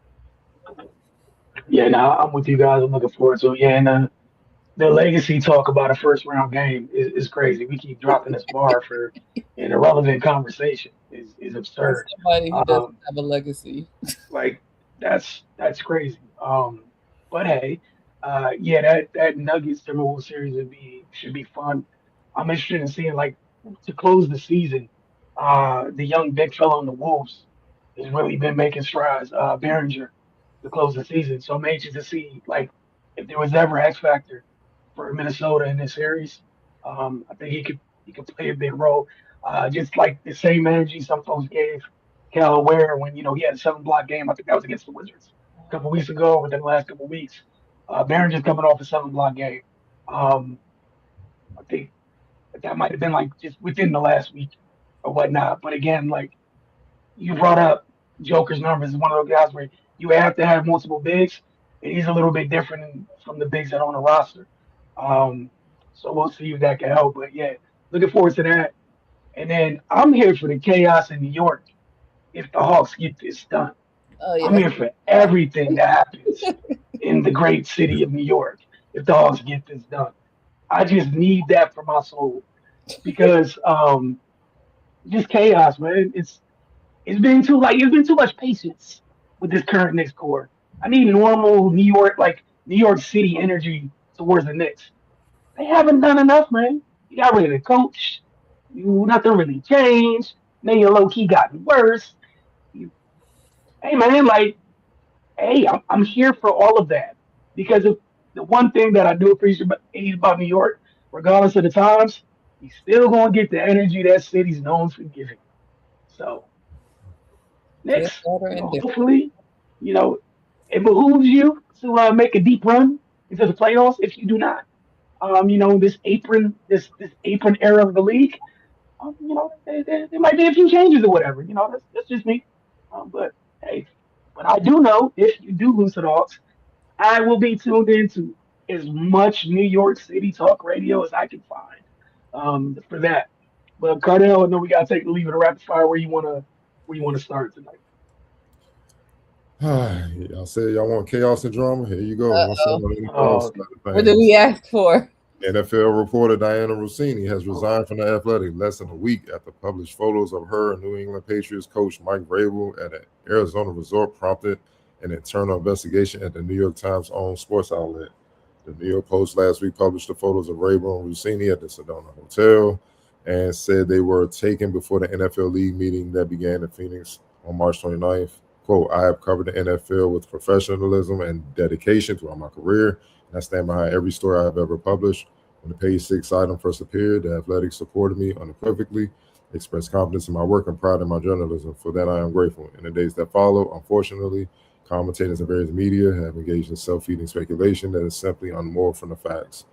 Yeah, no, I'm with you guys. I'm looking forward to it. Yeah, and the legacy talk about a first round game is crazy. We keep dropping this bar for an irrelevant conversation. Is absurd. Somebody who doesn't Um, have a legacy. like that's crazy. But hey, yeah, that Nuggets Timberwolves series should be fun. I'm interested in seeing like to close the season. The young big fellow in the Wolves has really been making strides. Behringer to close the season. So I'm anxious to see like if there was ever X factor for Minnesota in this series. I think he could play a big role. Just like the same energy some folks gave Cal Ware when he had a 7 block game. I think that was against the Wizards a couple weeks ago. Within the last couple weeks, Behringer's coming off a 7 block game. Um, I think that might have been like just within the last week or whatnot. But again, like you brought up, Joker's numbers is one of those guys where you have to have multiple bigs, and he's a little bit different from the bigs that are on the roster. Um, so we'll see if that can help. But yeah, looking forward to that. And then I'm here for the chaos in New York if the Hawks get this done. Oh I'm yeah. here for everything that happens in the great city of New York if the Hawks get this done. I just need that for my soul because just chaos, man. It's been too much patience with this current Knicks core. I need normal New York City energy towards the Knicks. They haven't done enough, man. You got rid of the coach. Nothing really changed. Maybe low key gotten worse. You, hey man, like, hey, I'm here for all of that because of the one thing that I do appreciate about New York, regardless of the times, you still gonna get the energy that city's known for giving. So Good, next, better, and different. hopefully, you know, it behooves you to make a deep run into the playoffs. If you do not, this apron era of the league, there might be a few changes or whatever. That's just me. But hey, but I do know if you do lose to the Hawks, I will be tuned into as much New York City talk radio as I can find for that. But Cardell, I know we gotta take the leave of the rapid fire. Where you wanna start tonight? Y'all say y'all want chaos and drama. Here you go. Once Uh-oh. on any Oh, What did we ask for? NFL reporter Diana Rossini has resigned from the Athletic less than a week after published photos of her and New England Patriots coach Mike Vrabel at an Arizona resort prompted an internal investigation at the New York Times' own sports outlet. The New York Post last week published the photos of Vrabel and Rossini at the Sedona Hotel and said they were taken before the NFL league meeting that began in Phoenix on March 29th. Quote, I have covered the NFL with professionalism and dedication throughout my career. I stand behind every story I've ever published. When the page 6 item first appeared, the Athletic supported me unequivocally, expressed confidence in my work and pride in my journalism. For that, I am grateful. In the days that follow, unfortunately, commentators in various media have engaged in self-feeding speculation that is simply unmoored from the facts.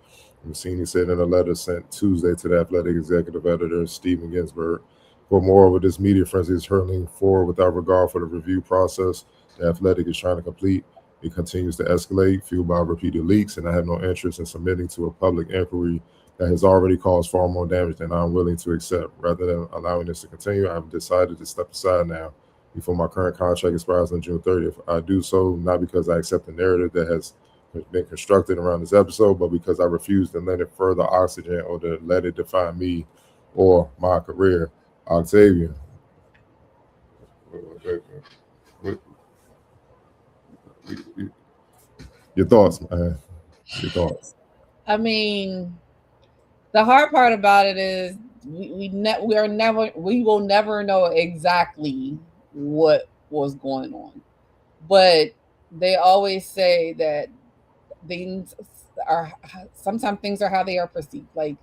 Rossini said in a letter sent Tuesday to the Athletic executive editor, Stephen Ginsburg, "For moreover, this media frenzy is hurtling forward without regard for the review process the Athletic is trying to complete. It continues to escalate, fueled by repeated leaks, and I have no interest in submitting to a public inquiry that has already caused far more damage than I'm willing to accept. Rather than allowing this to continue, I've decided to step aside now before my current contract expires on June 30th. I do so not because I accept the narrative that has been constructed around this episode, but because I refuse to lend it further oxygen or to let it define me or my career." Octavian. Your thoughts, man. Your thoughts. I mean, the hard part about it is we will never know exactly what was going on. But they always say that sometimes things are how they are perceived. Like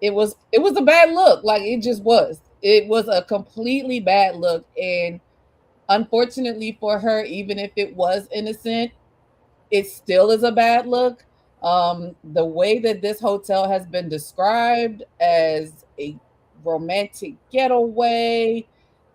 it was a bad look. Like it just was. It was a completely bad look. And unfortunately for her, even if it was innocent, it still is a bad look. The way that this hotel has been described as a romantic getaway,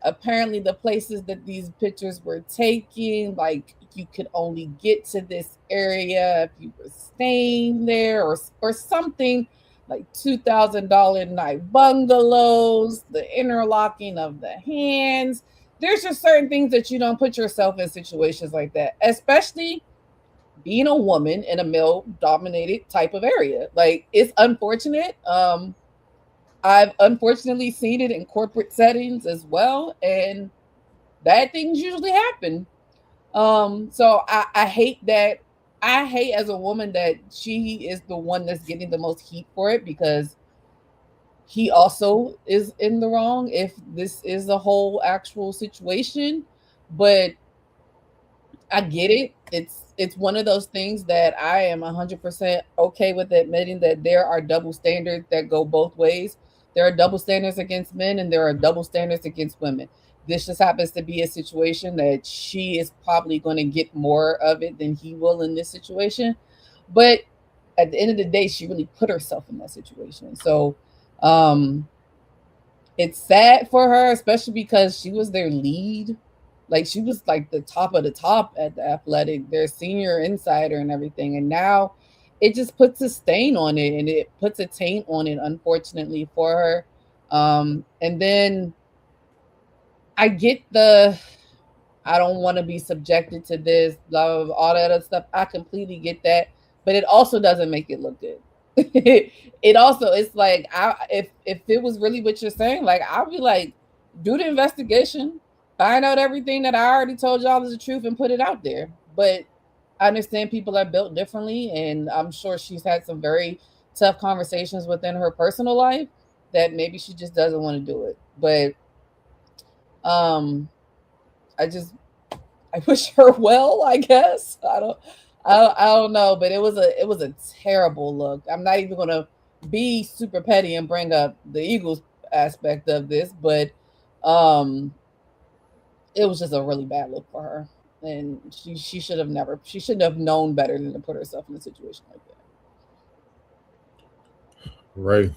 apparently the places that these pictures were taken, like you could only get to this area if you were staying there or something, like $2,000 night bungalows, the interlocking of the hands. There's just certain things that you don't put yourself in situations like that, especially being a woman in a male dominated type of area. Like, it's unfortunate. I've unfortunately seen it in corporate settings as well, and bad things usually happen. So I hate that. I hate as a woman that she is the one that's getting the most heat for it, because he also is in the wrong if this is a whole actual situation. But I get it. It's one of those things that I am 100% okay with admitting that there are double standards that go both ways. There are double standards against men and there are double standards against women. This just happens to be a situation that she is probably going to get more of it than he will in this situation. But at the end of the day, she really put herself in that situation. So it's sad for her, especially because she was their lead. Like, she was like the top of the top at the Athletic, their senior insider and everything. And now it just puts a stain on it, and it puts a taint on it, unfortunately, for her. And then I get I don't want to be subjected to this, blah, blah, blah, all that other stuff. I completely get that. But it also doesn't make it look good. It's like, if it was really what you're saying, like, I'll be like, do the investigation, find out everything that I already told y'all is the truth and put it out there. But I understand people are built differently, and I'm sure she's had some very tough conversations within her personal life that maybe she just doesn't want to do it. But I wish her well, I guess. I don't know, but it was a terrible look. I'm not even gonna be super petty and bring up the Eagles aspect of this, but it was just a really bad look for her, and she shouldn't have known better than to put herself in a situation like that. Right.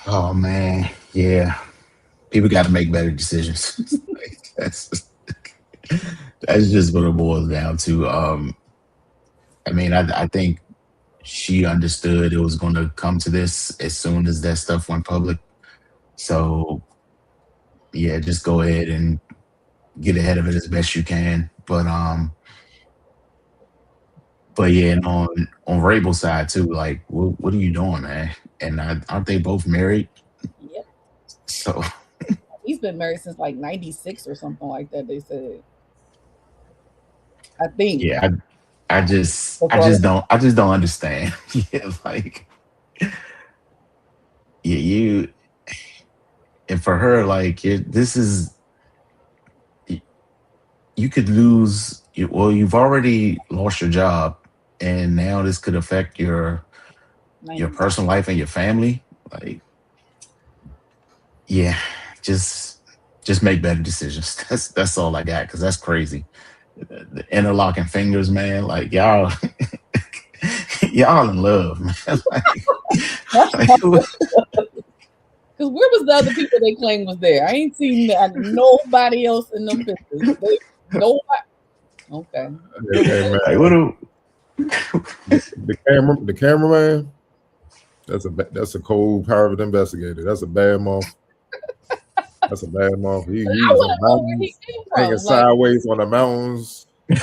Oh man, yeah. People got to make better decisions. Like, that's just what it boils down to. I mean, I think she understood it was going to come to this as soon as that stuff went public. So, yeah, just go ahead and get ahead of it as best you can. But yeah, and on Rabel's side too, like, what are you doing, man? And aren't they both married? Yep. So he's been married since like 96 or something like that, they said. I think. Yeah, I just don't understand. Yeah, like, yeah, and for her, like, this is, you could lose. Well, you've already lost your job, and now this could affect your personal life and your family. Like, yeah, just make better decisions. That's all I got, because that's crazy. The interlocking fingers, man. Like, y'all in love, man. Because where was the other people they claimed was there? I ain't seen nobody else in them pictures. Nobody. Okay. Hey, man, the cameraman. That's a cold private investigator. That's a bad month. That's a bad month. He's hanging sideways on the mountains. I'm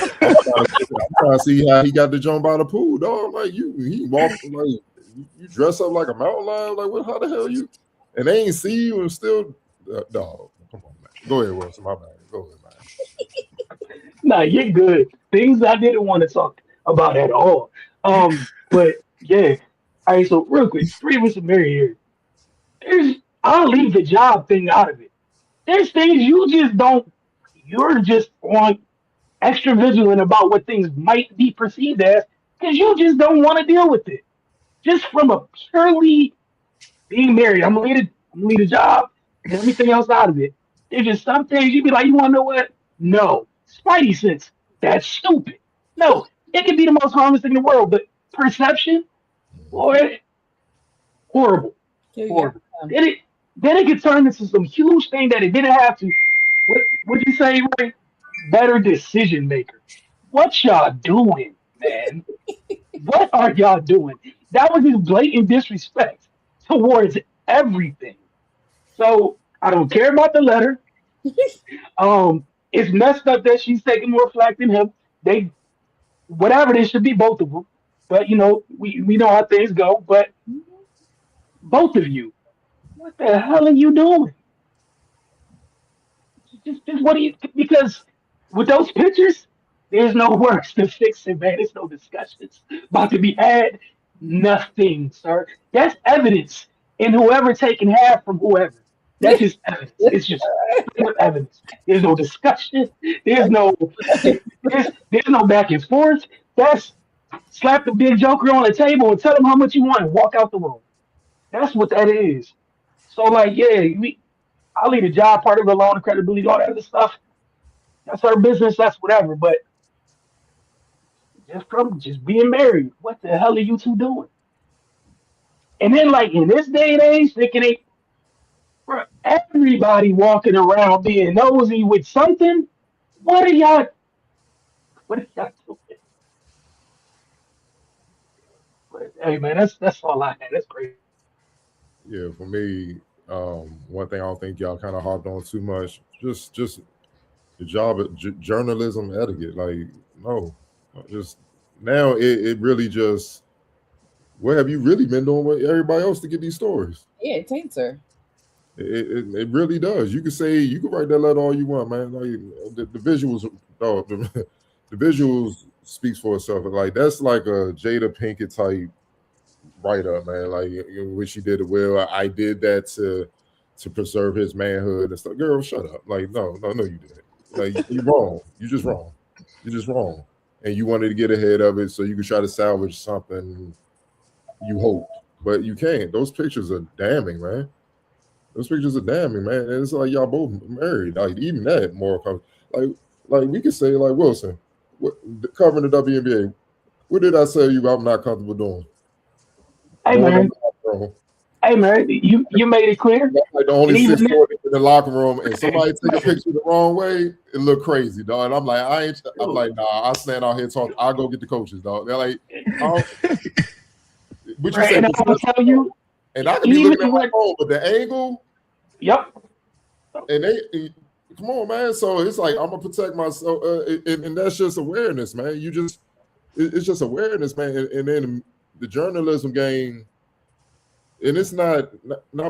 trying to see how he got the jump out of the pool, dog. Like, he walked, like, you dress up like a mountain lion. Like, what? How the hell you? And they ain't see you and still, dog. Come on, man. Go ahead, Wilson. My bad. Go ahead, man. Nah, you're good. Things I didn't want to talk about at all. But yeah. All right, so real quick, three of us are married here. I'll leave the job thing out of it. There's things you're just on extra vigilant about what things might be perceived as, because you just don't want to deal with it. Just from a purely being married, I'm gonna leave the job and everything else out of it. There's just some things you'd be like, you want to know what? No. Spidey sense. That's stupid. No. It can be the most harmless thing in the world, but perception, boy, horrible. Horrible. then it could turn into some huge thing that it didn't have to. What would you say, Ray? Better decision maker. What y'all doing, man? What are y'all doing? That was his blatant disrespect towards everything. So I don't care about the letter. It's messed up that she's taking more flack than him. They whatever they should be both of them. But we know how things go. But both of you, what the hell are you doing? Just what do you? Because with those pictures, there's no works to fix it, man. There's no discussions about to be had. Nothing, sir. That's evidence in whoever taking half from whoever. That's just evidence. It's just evidence. There's no discussion. There's no back and forth. That's slap the big joker on the table and tell him how much you want and walk out the room. That's what that is. So like, yeah, I'll leave the job part of it alone, the credibility, all that other stuff. That's her business. That's whatever. But just being married, what the hell are you two doing? And then like in this day and age, thinking for everybody walking around being nosy with something, what are y'all doing? But, hey man, that's all I had. That's crazy. Yeah, for me, one thing I don't think y'all kind of harped on too much, just the job of journalism etiquette. Like, no, just now it really just, what have you really been doing with everybody else to get these stories? Yeah, it taints her. It really does. You can write that letter all you want, man. Like the visuals, dog, the visuals speaks for itself. Like that's like a Jada Pinkett type write up, man. Like what she did well. I did that to preserve his manhood and stuff. Girl, shut up. Like no, you didn't. Like you're wrong. You're just wrong. You're just wrong. And you wanted to get ahead of it so you could try to salvage something. You hope, but you can't. Those pictures are damning, man. Those pictures are damning, man. And it's like y'all both married. Like even that more like we could say like Wilson, covering the WNBA. What did I say you I'm not comfortable doing? Hey man, you made it clear. Like the only 6'4" in the locker room, and somebody take a picture the wrong way, it look crazy, dog. And I'm like, nah, I stand out here talk. I'll go get the coaches, dog. They're like, but right, and I'll tell you, and I can be looking at my phone, but the angle, yep. And they come on, man. So it's like I'm gonna protect myself, and that's just awareness, man. It's just awareness, man. And then the journalism game. And it's not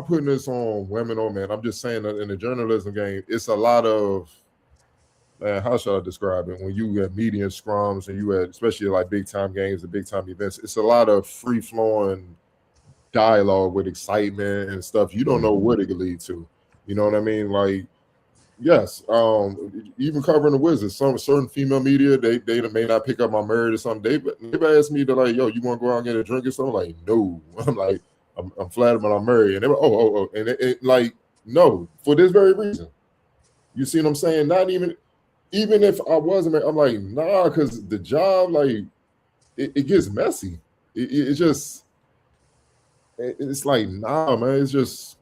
putting this on women or men. I'm just saying that in the journalism game, it's a lot of, how should I describe it? When you at media scrums and you at, especially like big time games and big time events, it's a lot of free flowing dialogue with excitement and stuff. You don't know what it could lead to. You know what I mean? Like, yes, even covering the Wizards, some certain female media, they may not pick up my marriage or something. They've asked me to like, yo, you want to go out and get a drink or something? I'm like, no. I'm like, I'm flattered, but I'm married. And they were, oh. And it like, no, for this very reason. You see what I'm saying? Not even if I wasn't married, I'm like, nah, because the job, like, it gets messy. It's like, nah, man, it's just,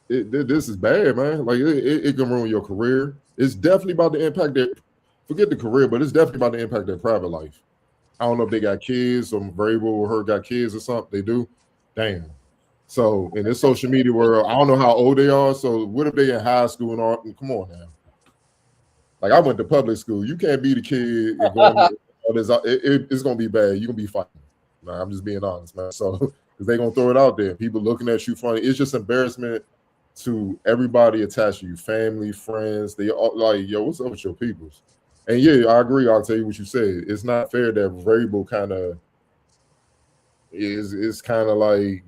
this is bad, man. Like, it can ruin your career. It's definitely about to impact forget the career, but it's definitely about to impact their private life. I don't know if they got kids, or Vrabel or her got kids or something. They do. Damn. So in this social media world, I don't know how old they are. So what if they in high school and all? Come on now. Like I went to public school. You can't be the kid and going it's gonna be bad. You're gonna be fighting. Nah, I'm just being honest, man. So because they're gonna throw it out there. People looking at you funny. It's just embarrassment to everybody attached to you, family, friends. They all like, yo, what's up with your peoples? And yeah, I agree. I'll tell you what you said. It's not fair that Vrabel kind of is kind of like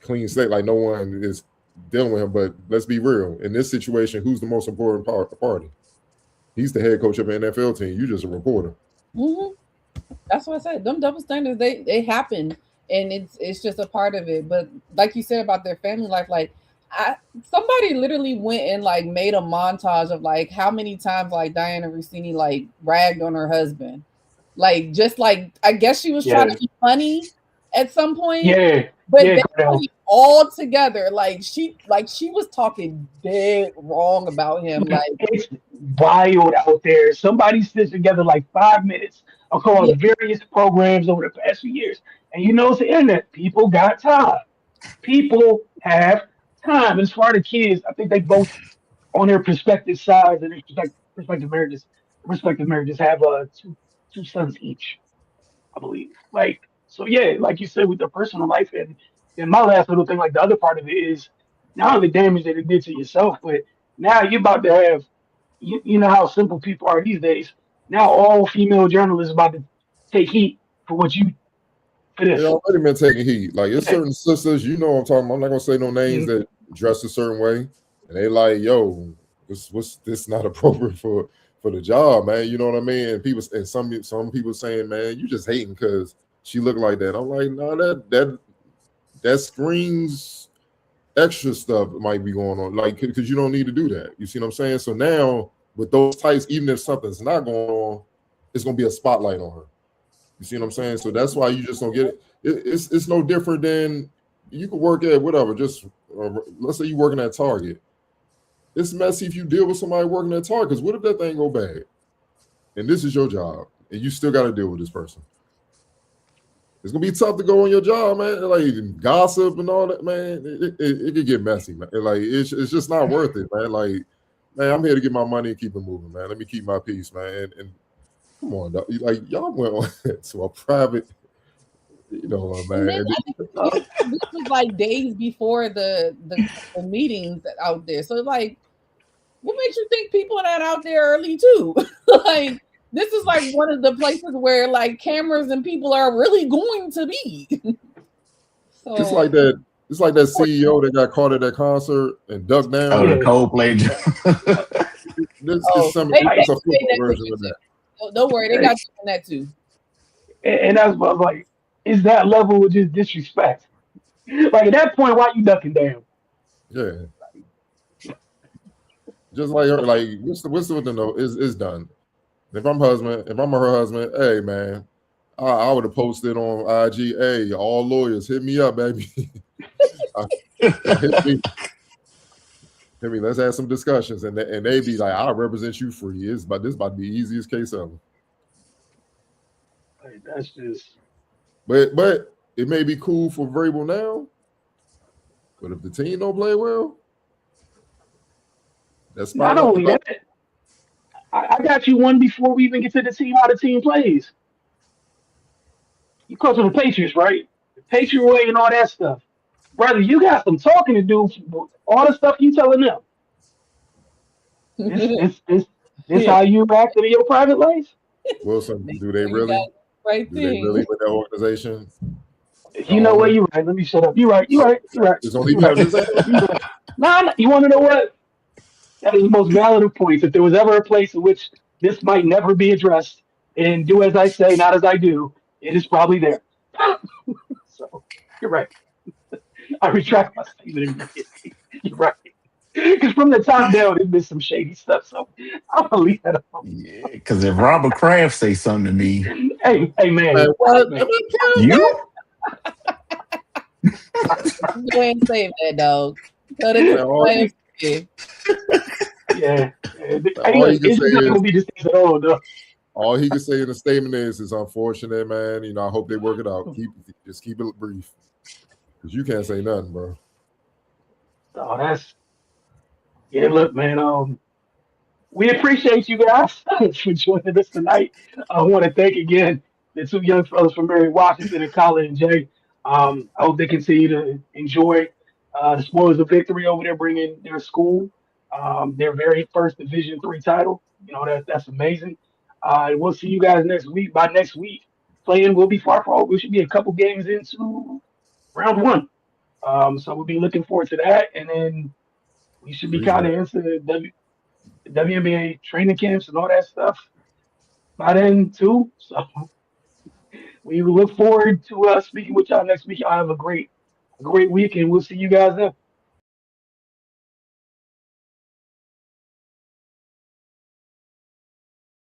clean slate, like no one is dealing with him. But let's be real. In this situation, who's the most important party? He's the head coach of an NFL team. You just a reporter. Mm-hmm. That's what I said. Them double standards, they happen, and it's just a part of it. But like you said about their family life, like somebody literally went and like made a montage of like how many times like Diana Russini like ragged on her husband. Like just like I guess she was trying to be funny, at some point. Yeah, But yeah, they Cordell. were all together. Like she was talking dead wrong about him. Like It's wild out there. Somebody sits together like 5 minutes across yeah, various programs over the past few years. And you know, it's the internet. People got time. People have time. As far as the kids, I think they both on their prospective sides and their respective marriages have two sons each, I believe. Like so, yeah, like you said with their personal life, and my last little thing, like the other part of it is not only the damage that it did to yourself, but now you're about to have you know how simple people are these days. Now all female journalists about to take heat for what you for They this. already been taking heat. Like it's Yeah. certain sisters, you know what I'm talking about. I'm not gonna say no names Mhm. that dress a certain way, and they like, yo, what's this not appropriate for the job, man? You know what I mean? And people and some people saying, man, you just hating because she looked like that. I'm like, no, that screams extra stuff might be going on, like because you don't need to do that. You see what I'm saying? So now with those types, even if something's not going on, it's gonna be a spotlight on her. You see what I'm saying? So that's why you just don't get it. It's no different than you can work at whatever. Just let's say you're working at Target. It's messy if you deal with somebody working at Target. Because what if that thing go bad? And this is your job, and you still got to deal with this person. It's gonna be tough to go on your job, man. Like gossip and all that, man. It could get messy, man. Like it's just not worth it, man. Like, man, I'm here to get my money and keep it moving, man. Let me keep my peace, man. And come on, dog. Like y'all went on to a private, you know, and man. then I think this was like days before the meetings out there. So like, what makes you think people are not out there early too? Like this is like one of the places where like cameras and people are really going to be. So It's like that. It's like that CEO that got caught at that concert and ducked down. Oh, the Yeah. Coldplay. This Oh, is some. they It's a say flip that version too. of that. Don't worry, they got you on that too. And that's what I was like, is that level of just disrespect? Like at that point, why you ducking down? Yeah. Just like what's the no? It's done. If I'm her husband, hey man, I would have posted on IG, hey, all lawyers, hit me up, baby. Hit me. Let's have some discussions, and they be like, "I represent you free." This about to be the easiest case ever. Like, that's just But it may be cool for Vrabel now. But if the team don't play well, that's not only that. I got you one before we even get to the team, how the team plays. You close to the Patriots, right? The Patriot way and all that stuff. Brother, you got some talking to do. All the stuff you telling them. This how you act in your private life? Wilson, do they You really? got the right Do they thing. really with that organization? You know what? You're right. Let me shut up. You're right. You're right. You're right. It's only You're right. You're right. Nah, you want to know what? That is the most valid of points. If there was ever a place in which this might never be addressed and do as I say, not as I do, it is probably there. So you're right. I retract my statement immediately. You're right. Because from the top down, there's been some shady stuff. So I'm gonna leave that alone. Yeah, because if Robert Kraft say something to me, Hey, man. Man, what? Man. you You ain't saying that, dog. Cut it. Yeah. All you can It's say not is gonna be this thing at all, though. all he can say in the statement is it's unfortunate, man. You know, I hope they work it out. Just keep it brief. Because you can't say nothing, bro. Oh, that's yeah. Look, man. We appreciate you guys for joining us tonight. I want to thank again the two young fellas from Mary Washington and Colin and Jay. I hope they continue to enjoy the spoils of victory over there, bringing their school their very first Division III title. You know that's amazing. And we'll see you guys next week. By next week, playing will be far from over. We should be a couple games into round one. So we'll be looking forward to that, and then we should be kind of into the WNBA training camps and all that stuff by then too. So we look forward to speaking with y'all next week. Y'all have a great week, and we'll see you guys then.